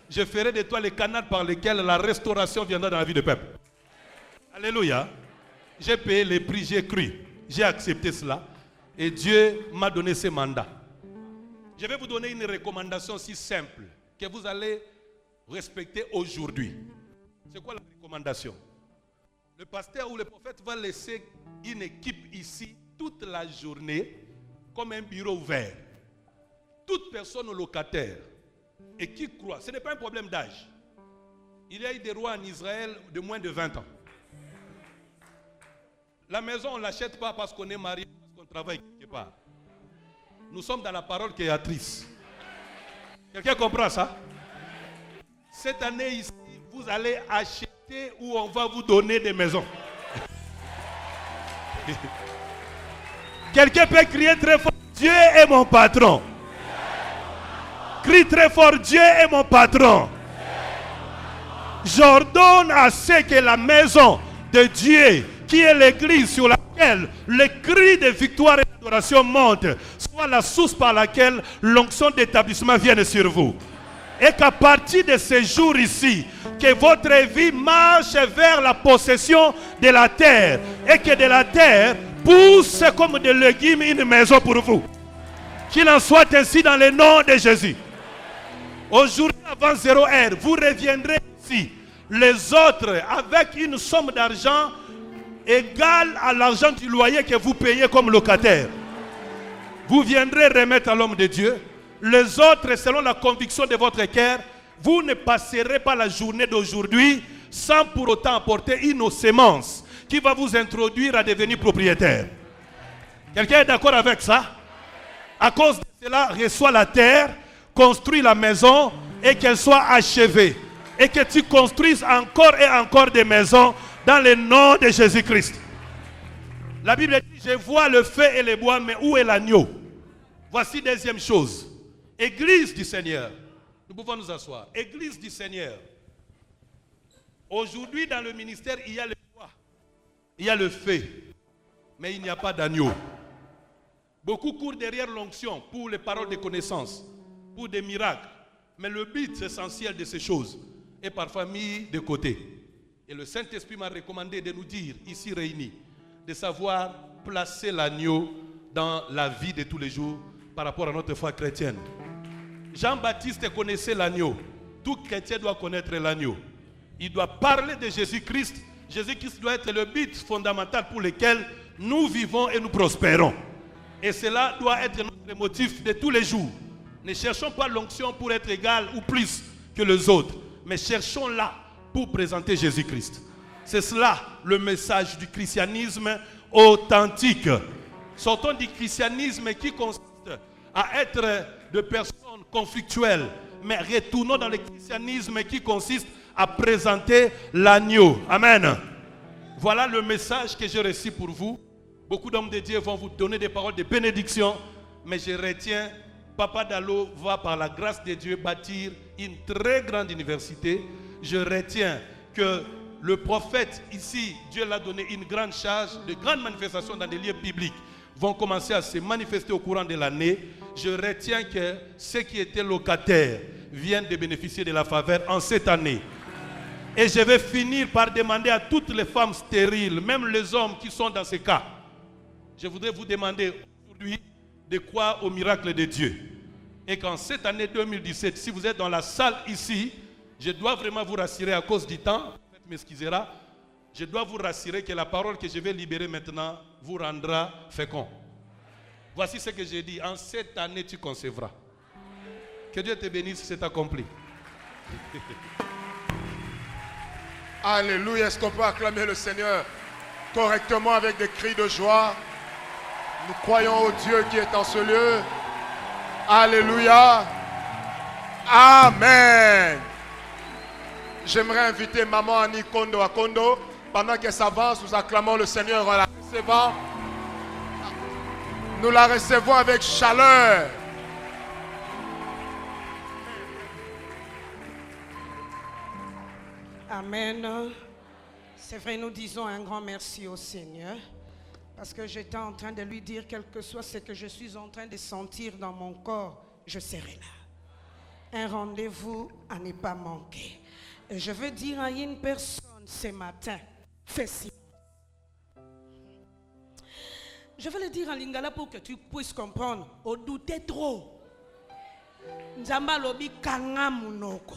je ferai de toi le canal par lequel la restauration viendra dans la vie du peuple. Alléluia. J'ai payé les prix, j'ai cru. J'ai accepté cela. Et Dieu m'a donné ce mandat. Je vais vous donner une recommandation si simple que vous allez respecter aujourd'hui. C'est quoi la recommandation? Le pasteur ou le prophète va laisser une équipe ici toute la journée comme un bureau ouvert. Toute personne locataire et qui croit, ce n'est pas un problème d'âge. Il y a eu des rois en Israël de moins de 20 ans. La maison, on ne l'achète pas parce qu'on est marié, parce qu'on travaille quelque part. Nous sommes dans la parole créatrice. Quelqu'un comprend ça? Cette année ici, vous allez acheter ou on va vous donner des maisons. Quelqu'un peut crier très fort, Dieu est mon patron. Crie très fort, Dieu est mon patron. J'ordonne à ce que la maison de Dieu, qui est l'église sur laquelle le cri de victoire et d'adoration monte, soit la source par laquelle l'onction d'établissement vienne sur vous. Et qu'à partir de ce jour ici, que votre vie marche vers la possession de la terre. Et que de la terre pousse comme des légumes une maison pour vous. Qu'il en soit ainsi dans le nom de Jésus. Aujourd'hui, avant 0 heure, vous reviendrez ici. Les autres, avec une somme d'argent égale à l'argent du loyer que vous payez comme locataire. Vous viendrez remettre à l'homme de Dieu. Les autres, selon la conviction de votre cœur, vous ne passerez pas la journée d'aujourd'hui sans pour autant apporter une sémence qui va vous introduire à devenir propriétaire. Quelqu'un est d'accord avec ça? À cause de cela, reçois la terre, construis la maison et qu'elle soit achevée. Et que tu construises encore et encore des maisons dans le nom de Jésus-Christ. La Bible dit, je vois le feu et les bois, mais où est l'agneau? Voici deuxième chose. Église du Seigneur. Nous pouvons nous asseoir. Église du Seigneur. Aujourd'hui, dans le ministère, il y a le bois. Il y a le feu. Mais il n'y a pas d'agneau. Beaucoup courent derrière l'onction pour les paroles de connaissance, pour des miracles. Mais le but essentiel de ces choses est parfois mis de côté. Et le Saint-Esprit m'a recommandé de nous dire, ici réunis, de savoir placer l'agneau dans la vie de tous les jours par rapport à notre foi chrétienne. Jean-Baptiste connaissait l'agneau. Tout chrétien doit connaître l'agneau. Il doit parler de Jésus-Christ. Jésus-Christ doit être le but fondamental pour lequel nous vivons et nous prospérons. Et cela doit être notre motif de tous les jours. Ne cherchons pas l'onction pour être égal ou plus que les autres, mais cherchons-la pour présenter Jésus-Christ. C'est cela le message du christianisme authentique. Sortons du christianisme qui consiste à être de personnes conflictuelles, mais retournons dans le christianisme qui consiste à présenter l'agneau. Amen. Voilà le message que j'ai reçu pour vous. Beaucoup d'hommes de Dieu vont vous donner des paroles de bénédiction, mais je retiens, Papa Dalo va par la grâce de Dieu bâtir une très grande université. Je retiens que le prophète ici, Dieu l'a donné une grande charge, de grandes manifestations dans des lieux publics vont commencer à se manifester au courant de l'année. Je retiens que ceux qui étaient locataires viennent de bénéficier de la faveur en cette année. Et je vais finir par demander à toutes les femmes stériles, même les hommes qui sont dans ce cas, je voudrais vous demander aujourd'hui de croire au miracle de Dieu. Et qu'en cette année 2017, si vous êtes dans la salle ici, je dois vraiment vous rassurer à cause du temps, faites m'excusera, je dois vous rassurer que la parole que je vais libérer maintenant vous rendra fécond. Voici ce que j'ai dit, en cette année tu concevras. Que Dieu te bénisse, c'est accompli. Alléluia. Est-ce qu'on peut acclamer le Seigneur correctement avec des cris de joie? Nous croyons au Dieu qui est en ce lieu. Alléluia. Amen. J'aimerais inviter Maman Annie Kondo à Kondo. Pendant qu'elle s'avance, nous acclamons le Seigneur en la recevant. Nous la recevons avec chaleur. Amen. C'est vrai, nous disons un grand merci au Seigneur. Parce que j'étais en train de lui dire, quel que soit ce que je suis en train de sentir dans mon corps, je serai là. Un rendez-vous à ne pas manquer. Et je veux dire à une personne ce matin, fais si. Je veux le dire en lingala pour que tu puisses comprendre. Au douter trop. Nzamba lobi kanga munoko.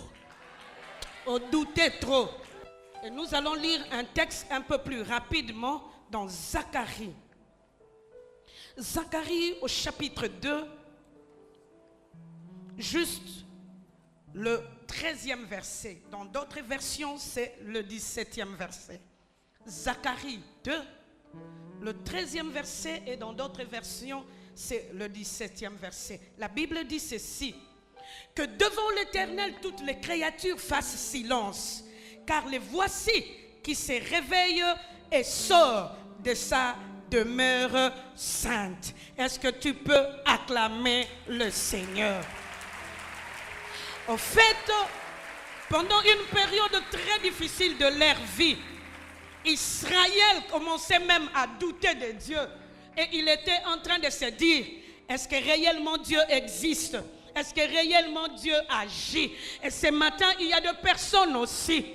Au douter trop. Et nous allons lire un texte un peu plus rapidement dans Zacharie. Zacharie au chapitre 2, juste le 13e verset. Dans d'autres versions, c'est le 17e verset. Zacharie 2, le 13e verset, et dans d'autres versions, c'est le 17e verset. La Bible dit ceci: que devant l'Éternel, toutes les créatures fassent silence, car les voici qui se réveille et sort de sa demeure sainte. Est-ce que tu peux acclamer le Seigneur? En fait, pendant une période très difficile de leur vie, Israël commençait même à douter de Dieu. Et il était en train de se dire, est-ce que réellement Dieu existe? Est-ce que réellement Dieu agit? Et ce matin, il y a des personnes aussi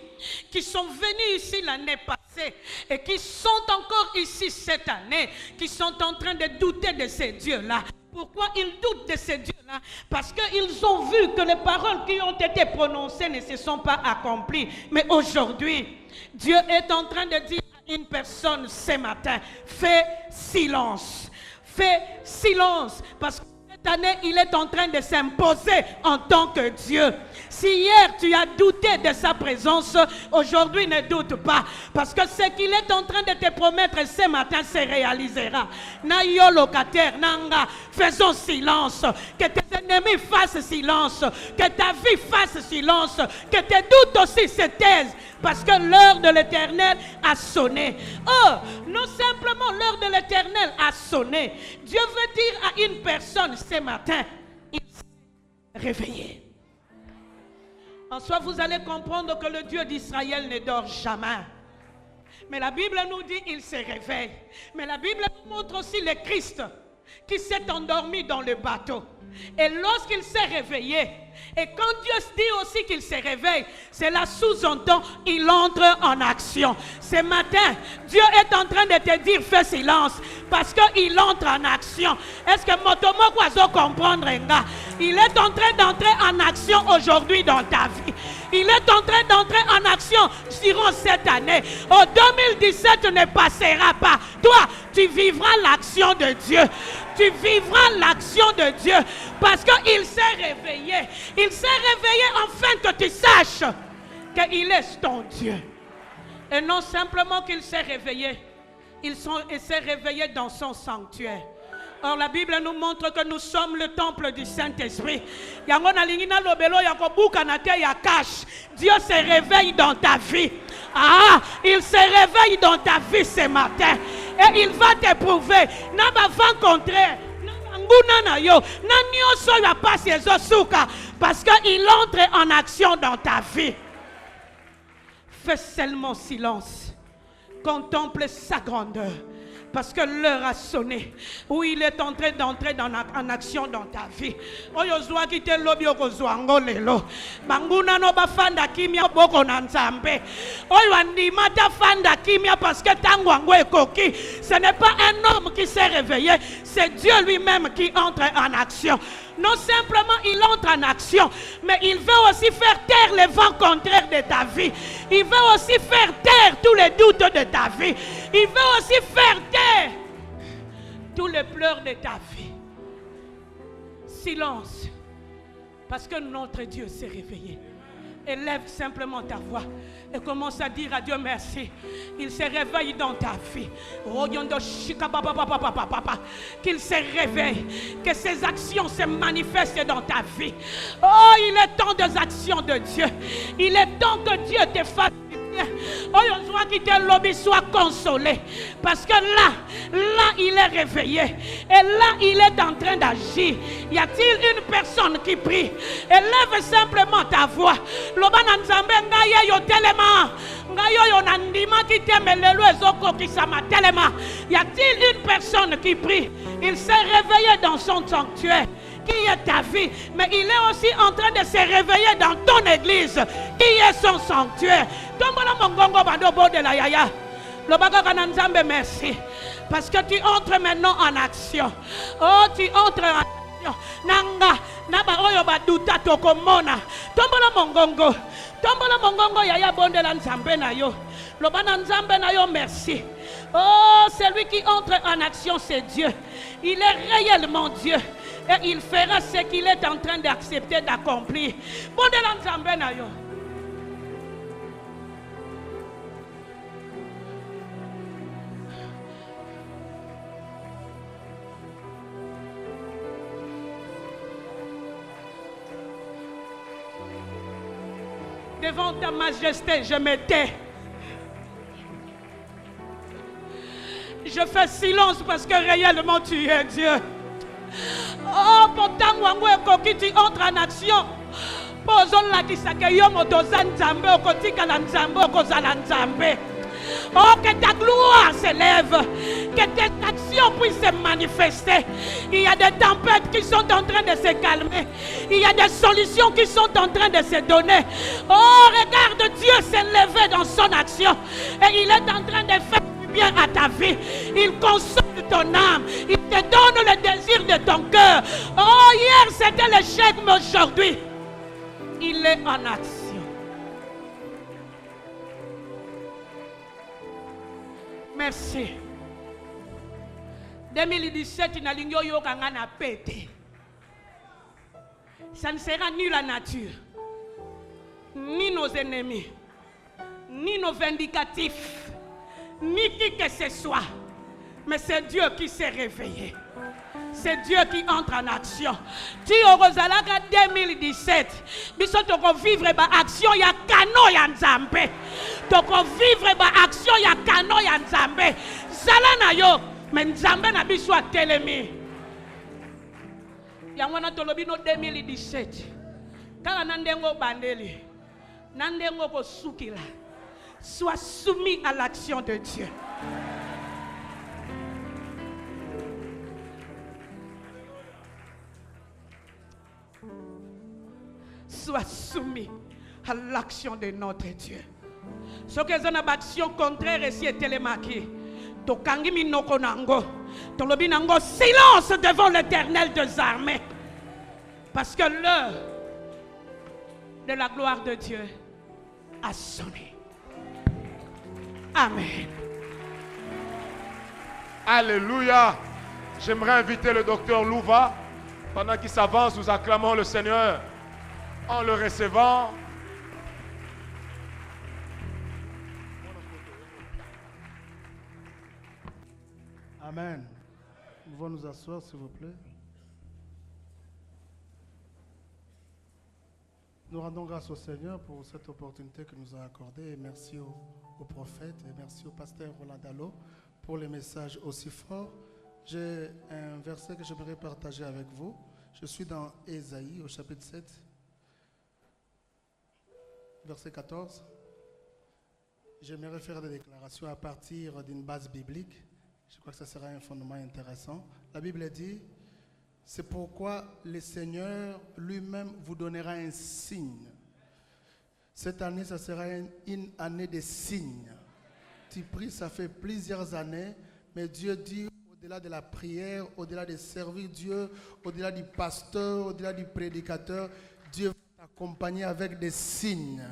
qui sont venues ici l'année passée et qui sont encore ici cette année, qui sont en train de douter de ces dieux-là. Pourquoi ils doutent de ces dieux-là? Parce qu'ils ont vu que les paroles qui ont été prononcées ne se sont pas accomplies. Mais aujourd'hui, Dieu est en train de dire à une personne ce matin, fais silence. Fais silence. Parce que cette année, il est en train de s'imposer en tant que Dieu. Si hier tu as douté de sa présence, aujourd'hui ne doute pas. Parce que ce qu'il est en train de te promettre ce matin se réalisera. Nayo locataire, nanga, faisons silence. Que tes ennemis fassent silence. Que ta vie fasse silence. Que tes doutes aussi se taisent. Parce que l'heure de l'Éternel a sonné. Oh, non simplement l'heure de l'Éternel a sonné. Dieu veut dire à une personne ce matin, il s'est réveillé. En soi, vous allez comprendre que le Dieu d'Israël ne dort jamais. Mais la Bible nous dit qu'il se réveille. Mais la Bible nous montre aussi le Christ qui s'est endormi dans le bateau. Et lorsqu'il s'est réveillé, et quand Dieu dit aussi qu'il se réveille, cela sous-entend qu'il entre en action. Ce matin, Dieu est en train de te dire fais silence parce qu'il entre en action. Est-ce que Motomo Kwazo comprendre? Il est en train d'entrer en action aujourd'hui dans ta vie. Il est en train d'entrer en action durant cette année. En 2017 ne passera pas. Toi, tu vivras l'action de Dieu. Tu vivras l'action de Dieu parce qu'il s'est réveillé. Il s'est réveillé afin que tu saches qu'il est ton Dieu. Et non simplement qu'il s'est réveillé, il s'est réveillé dans son sanctuaire. Or la Bible nous montre que nous sommes le temple du Saint-Esprit. Dieu se réveille dans ta vie. Ah, il se réveille dans ta vie ce matin. Et il va t'éprouver. Parce qu'il entre en action dans ta vie. Fais seulement silence. Contemple sa grandeur. Parce que l'heure a sonné. Où il est en train d'entrer en action dans ta vie. Oyozwa ki te lobi okozwango lelo. Banguna no bafanda kimia boko na nzambe. Oyo andima ta fanda kimia parce que tangwango ekoki. Ce n'est pas un homme qui s'est réveillé. C'est Dieu lui-même qui entre en action. Non simplement il entre en action, mais il veut aussi faire taire les vents contraires de ta vie. Il veut aussi faire taire tous les doutes de ta vie. Il veut aussi faire taire tous les pleurs de ta vie. Silence, parce que notre Dieu s'est réveillé. Élève simplement ta voix et commence à dire à Dieu merci. Il se réveille dans ta vie. Qu'il se réveille, que ses actions se manifestent dans ta vie. Oh, il est temps des actions de Dieu. Il est temps que Dieu te fasse du bien. Oh, je vois qu'il te lobby soit consolé. Parce que là, il est réveillé. Et là, il est en train d'agir. Y a-t-il une personne qui prie? Élève simplement ta voix. Y a-t-il une personne qui prie? Il s'est réveillé dans son sanctuaire qui est ta vie, mais il est aussi en train de se réveiller dans ton église qui est son sanctuaire. Merci parce que tu entres maintenant en action. Oh, tu entres en action. Nanga naba oyo baduta tokomona tombola mongongo yaya bondela nzambe na yo lobana nzambe na yo merci. Oh, celui qui entre en action c'est Dieu. Il est réellement Dieu. Et il fera ce qu'il est en train d'accepter d'accomplir. Bon de l'Anzambe na yo. Devant ta majesté, je me tais. Je fais silence parce que réellement tu es Dieu. Oh, pourtant, quand tu entres en action, posons la oh, que ta gloire s'élève, que tes actions puissent se manifester. Il y a des tempêtes qui sont en train de se calmer. Il y a des solutions qui sont en train de se donner. Oh, regarde Dieu s'élever dans son action. Et il est en train de faire du bien à ta vie. Il console ton âme. Il te donne le désir de ton cœur. Oh, hier c'était l'échec, mais aujourd'hui, il est en action. Merci. 2017, ça ne sera ni la nature, ni nos ennemis, ni nos vindicatifs, ni qui que ce soit. Mais c'est Dieu qui s'est réveillé. C'est Dieu qui entre en action. Tu Orozalaga 2017. Biso toko vivre ba action ya kano ya Nzambe. Toko vivre ba action ya kano ya Nzambe. Zala na yo, mais Nzambe na biso atelemi. Yango na tolobi no 2017. Kala nandengo bandeli. Nandengo ko sukila. Sois soumis à l'action de Dieu. Sois soumis à l'action de notre Dieu. Ce que c'est une action contraire ici est télémarqué. Tokangi minoko nango. Tolobi nango silence devant l'Éternel des armées. Parce que l'heure de la gloire de Dieu a sonné. Amen. Alléluia. J'aimerais inviter le docteur Louva. Pendant qu'il s'avance, nous acclamons le Seigneur en le recevant. Amen. Nous pouvons nous asseoir, s'il vous plaît. Nous rendons grâce au Seigneur pour cette opportunité que nous a accordée. Et merci au prophète et merci au pasteur Roland Dallot pour les messages aussi forts. J'ai un verset que j'aimerais partager avec vous. Je suis dans Ésaïe au chapitre 7. Verset 14, j'aimerais faire des déclarations à partir d'une base biblique. Je crois que ce sera un fondement intéressant. La Bible dit, c'est pourquoi le Seigneur lui-même vous donnera un signe. Cette année, ça sera une année de signes. Tu pries, ça fait plusieurs années, mais Dieu dit, au-delà de la prière, au-delà de servir Dieu, au-delà du pasteur, au-delà du prédicateur, Dieu va t'accompagner avec des signes.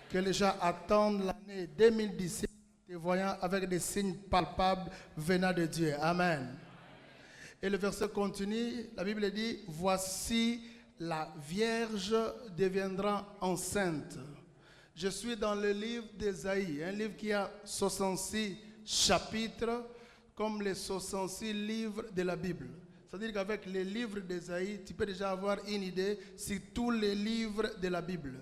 Que les gens attendent l'année 2017, te voyant avec des signes palpables venant de Dieu. Amen. Et le verset continue, la Bible dit, voici la Vierge deviendra enceinte. Je suis dans le livre d'Ésaïe, un livre qui a 66 chapitres, comme les 66 livres de la Bible. C'est-à-dire qu'avec les livres d'Ésaïe, tu peux déjà avoir une idée sur tous les livres de la Bible.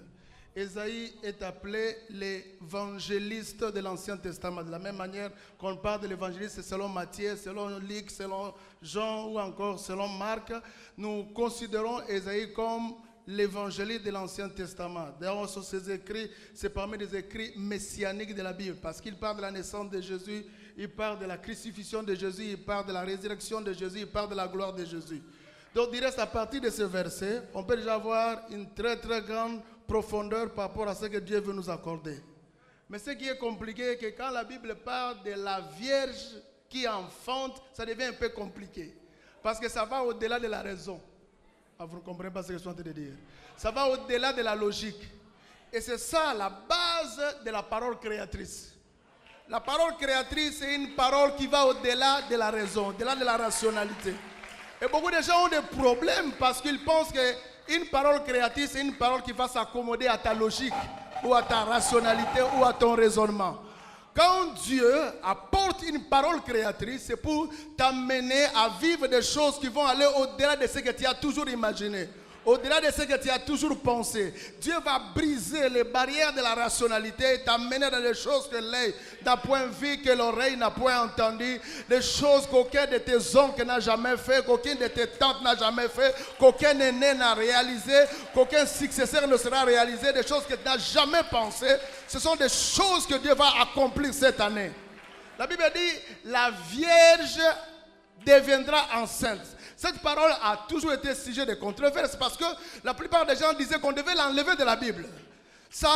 Ésaïe est appelé l'évangéliste de l'Ancien Testament. De la même manière qu'on parle de l'évangéliste selon Matthieu, selon Luc, selon Jean ou encore selon Marc, nous considérons Ésaïe comme l'évangéliste de l'Ancien Testament. D'ailleurs, sur ces écrits, c'est parmi les écrits messianiques de la Bible, parce qu'il parle de la naissance de Jésus, il parle de la crucifixion de Jésus, il parle de la résurrection de Jésus, il parle de la gloire de Jésus. Donc, il reste à partir de ce verset, on peut déjà avoir une très très grande profondeur par rapport à ce que Dieu veut nous accorder. Mais ce qui est compliqué, c'est que quand la Bible parle de la Vierge qui enfante, ça devient un peu compliqué. Parce que ça va au-delà de la raison. Ah, vous ne comprenez pas ce que je suis en train de dire. Ça va au-delà de la logique. Et c'est ça la base de la parole créatrice. La parole créatrice est une parole qui va au-delà de la raison, au-delà de la rationalité. Et beaucoup de gens ont des problèmes parce qu'ils pensent qu'une parole créatrice, c'est une parole qui va s'accommoder à ta logique ou à ta rationalité ou à ton raisonnement. Quand Dieu apporte une parole créatrice, c'est pour t'amener à vivre des choses qui vont aller au-delà de ce que tu as toujours imaginé. Au-delà de ce que tu as toujours pensé. Dieu va briser les barrières de la rationalité et t'amener dans des choses que l'œil n'a point vu, que l'oreille n'a point entendu. Des choses qu'aucun de tes oncles n'a jamais fait, qu'aucun de tes tantes n'a jamais fait, qu'aucun aîné n'a réalisé, qu'aucun successeur ne sera réalisé. Des choses que tu n'as jamais pensé. Ce sont des choses que Dieu va accomplir cette année. La Bible dit, la Vierge deviendra enceinte. Cette parole a toujours été sujet de controverse parce que la plupart des gens disaient qu'on devait l'enlever de la Bible. Ça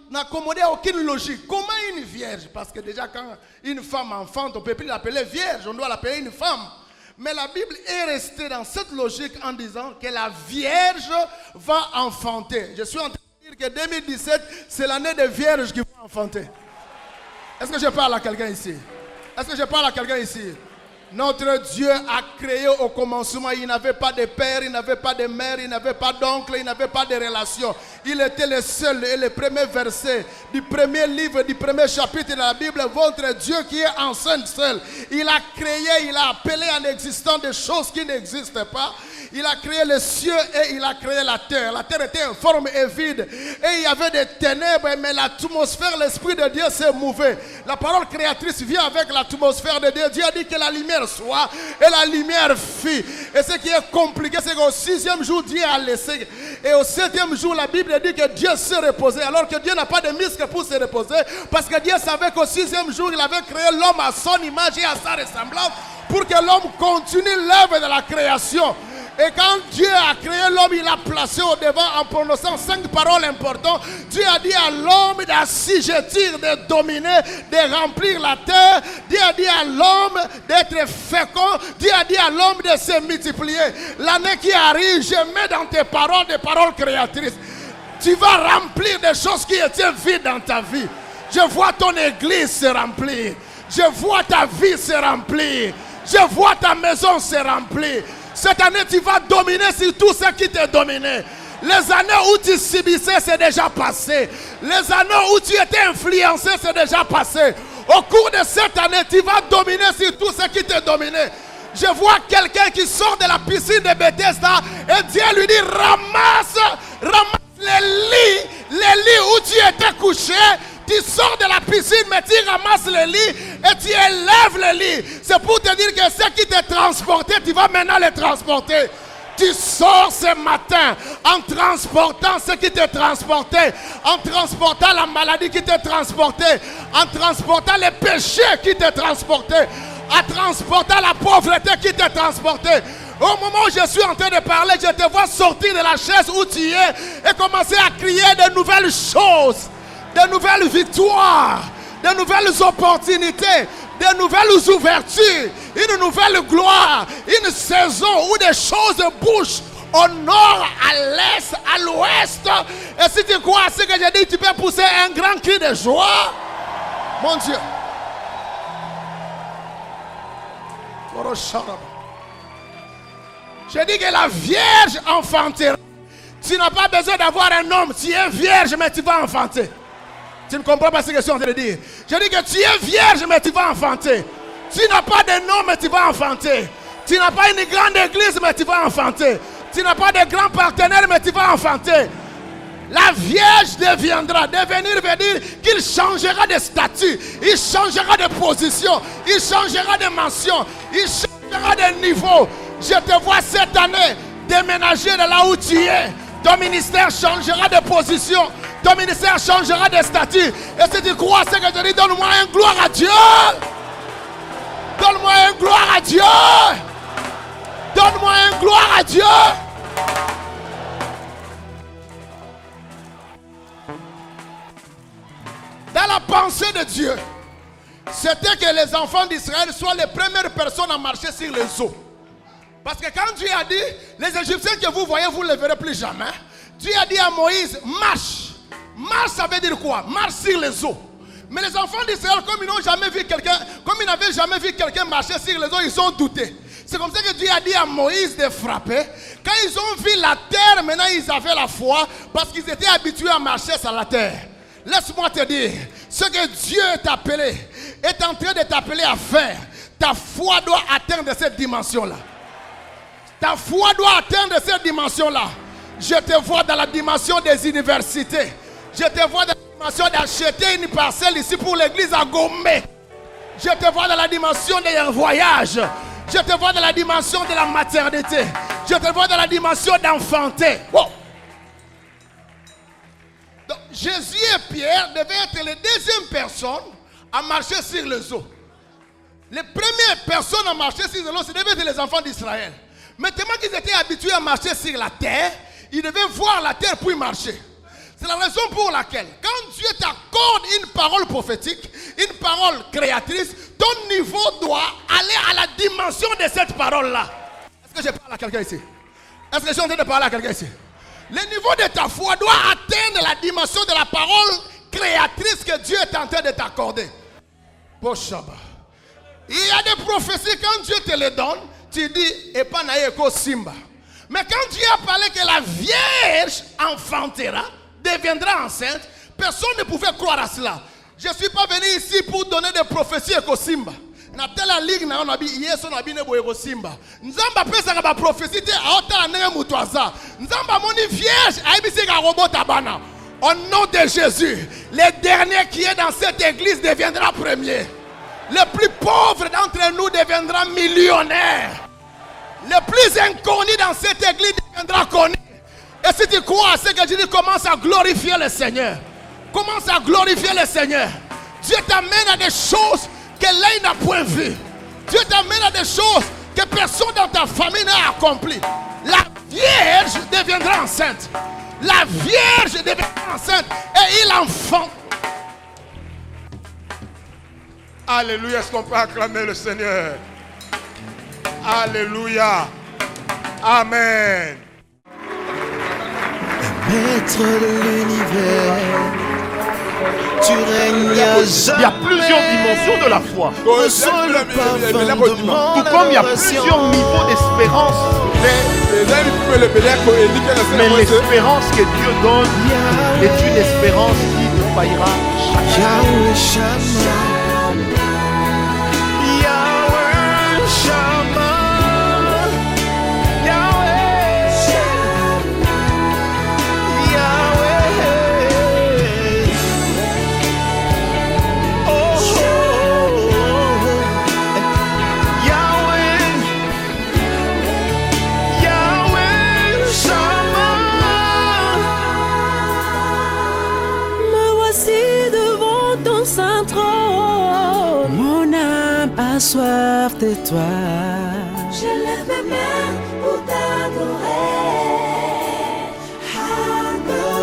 n'accommodait aucune logique. Comment une vierge? Parce que déjà quand une femme enfante, on ne peut plus l'appeler vierge, on doit l'appeler une femme. Mais la Bible est restée dans cette logique en disant que la vierge va enfanter. Je suis en train de dire que 2017, c'est l'année des vierges qui vont enfanter. Est-ce que je parle à quelqu'un ici? Est-ce que je parle à quelqu'un ici? Notre Dieu a créé au commencement, il n'avait pas de père, il n'avait pas de mère, il n'avait pas d'oncle, il n'avait pas de relation. Il était le seul et le premier verset du premier livre, du premier chapitre de la Bible. Votre Dieu qui est enceinte seul. Il a créé, il a appelé en existence des choses qui n'existent pas. Il a créé les cieux et il a créé la terre. La terre était informe et vide. Et il y avait des ténèbres, mais l'atmosphère, l'Esprit de Dieu s'est mouvé. La parole créatrice vient avec l'atmosphère de Dieu. Dieu a dit que la lumière soit et la lumière fit. Et ce qui est compliqué, c'est qu'au 6e jour, Dieu a laissé. Et au 7e jour, la Bible dit que Dieu s'est reposé. Alors que Dieu n'a pas de muscles pour se reposer. Parce que Dieu savait qu'au 6e jour, il avait créé l'homme à son image et à sa ressemblance. Pour que l'homme continue l'œuvre de la création. Et quand Dieu a créé l'homme, il l'a placé au devant en prononçant 5 paroles importantes. Dieu a dit à l'homme d'assujettir, de dominer, de remplir la terre. Dieu a dit à l'homme d'être fécond. Dieu a dit à l'homme de se multiplier. L'année qui arrive, je mets dans tes paroles des paroles créatrices. Tu vas remplir des choses qui étaient vides dans ta vie. Je vois ton église se remplir. Je vois ta vie se remplir. Je vois ta maison se remplir. Cette année, tu vas dominer sur tout ce qui t'a dominé. Les années où tu subissais, c'est déjà passé. Les années où tu étais influencé, c'est déjà passé. Au cours de cette année, tu vas dominer sur tout ce qui t'a dominé. Je vois quelqu'un qui sort de la piscine de Bethesda et Dieu lui dit, ramasse les lits où tu étais couché. Tu sors de la piscine, mais tu ramasses le lit et tu élèves le lit. C'est pour te dire que ce qui t'a transporté, tu vas maintenant le transporter. Tu sors ce matin en transportant ce qui t'a transporté, en transportant la maladie qui t'a transporté, en transportant les péchés qui t'a transporté, en transportant la pauvreté qui t'a transporté. Au moment où je suis en train de parler, je te vois sortir de la chaise où tu es et commencer à crier de nouvelles choses. De nouvelles victoires, de nouvelles opportunités, de nouvelles ouvertures, une nouvelle gloire, une saison où des choses bougent au nord, à l'est, à l'ouest. Et si tu crois à ce que j'ai dit, tu peux pousser un grand cri de joie. Mon Dieu. Je dis que la Vierge enfantera. Tu n'as pas besoin d'avoir un homme. Tu es vierge, mais tu vas enfanter. Tu ne comprends pas ce que je suis en train de dire. Je dis que tu es vierge, mais tu vas enfanter. Tu n'as pas de nom, mais tu vas enfanter. Tu n'as pas une grande église, mais tu vas enfanter. Tu n'as pas de grands partenaires, mais tu vas enfanter. La Vierge deviendra. Devenir veut dire qu'il changera de statut. Il changera de position. Il changera de mention. Il changera de niveau. Je te vois cette année déménager de là où tu es. Ton ministère changera de position. Ton ministère changera de statut. Et si tu crois à ce que je dis, donne-moi une gloire à Dieu. Donne-moi une gloire à Dieu. Donne-moi une gloire à Dieu. Dans la pensée de Dieu, c'était que les enfants d'Israël soient les premières personnes à marcher sur les eaux. Parce que quand Dieu a dit, les Égyptiens que vous voyez, vous ne les verrez plus jamais. Dieu a dit à Moïse, marche. Marche, ça veut dire quoi? Marche sur les eaux. Mais les enfants d'Israël, comme ils n'ont jamais vu quelqu'un, comme ils n'avaient jamais vu quelqu'un marcher sur les eaux, ils ont douté. C'est comme ça que Dieu a dit à Moïse de frapper. Quand ils ont vu la terre, maintenant ils avaient la foi parce qu'ils étaient habitués à marcher sur la terre. Laisse-moi te dire, ce que Dieu t'a appelé, est en train de t'appeler à faire. Ta foi doit atteindre cette dimension-là. Ta foi doit atteindre cette dimension-là. Je te vois dans la dimension des universités. Je te vois dans la dimension d'acheter une parcelle ici pour l'église à Gombe. Je te vois dans la dimension des voyages. Je te vois dans la dimension de la maternité. Je te vois dans la dimension d'enfanter. Wow. Donc, Jésus et Pierre devaient être les deuxièmes personnes à marcher sur les eaux. Les premières personnes à marcher sur les eaux, ce devaient être les enfants d'Israël. Mais tellement qu'ils étaient habitués à marcher sur la terre, ils devaient voir la terre pour y marcher. C'est la raison pour laquelle, quand Dieu t'accorde une parole prophétique, une parole créatrice, ton niveau doit aller à la dimension de cette parole-là. Est-ce que je parle à quelqu'un ici? Est-ce que je suis en train de parler à quelqu'un ici? Le niveau de ta foi doit atteindre la dimension de la parole créatrice que Dieu est en train de t'accorder. Pour Shabbat. Il y a des prophéties, quand Dieu te les donne, tu dis, et pas naïko simba. Mais quand Dieu a parlé que la Vierge enfantera, deviendra enceinte, personne ne pouvait croire à cela. Je ne suis pas venu ici pour donner des prophéties eko simba. Na tela ligue na onabi yeso na bine bo eko simba. Nzamba pesa ka prophétie te aota na nenge mutwaza. Nzamba moni Vierge aibisi ka robot abana. Au nom de Jésus, le dernier qui est dans cette église deviendra premier. Le plus pauvre d'entre nous deviendra millionnaire. Le plus inconnu dans cette église deviendra connu. Et si tu crois à ce que je dis, commence à glorifier le Seigneur. Commence à glorifier le Seigneur. Dieu t'amène à des choses que l'œil n'a point vues. Dieu t'amène à des choses que personne dans ta famille n'a accompli. La Vierge deviendra enceinte. La Vierge deviendra enceinte. Et il enfante. Alléluia, est-ce qu'on peut acclamer le Seigneur? Alléluia. Amen. Maître de l'univers, tu règnes à jamais. Il y a plusieurs dimensions de la foi. Ressens le parfum de mon Tout comme il y a adoration. plusieurs niveaux d'espérance. Mais l'espérance que Dieu donne est une espérance qui ne faillira jamais. Yahweh Shammah. Yahweh Shammah, Yahweh Shammah, Yahweh. Oh, oh, oh. Yahweh, Yahweh Shammah. Me voici devant ton saint trône. Mon âme a soif de toi. Je lève mes mains pour t'adorer.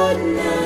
Adonai.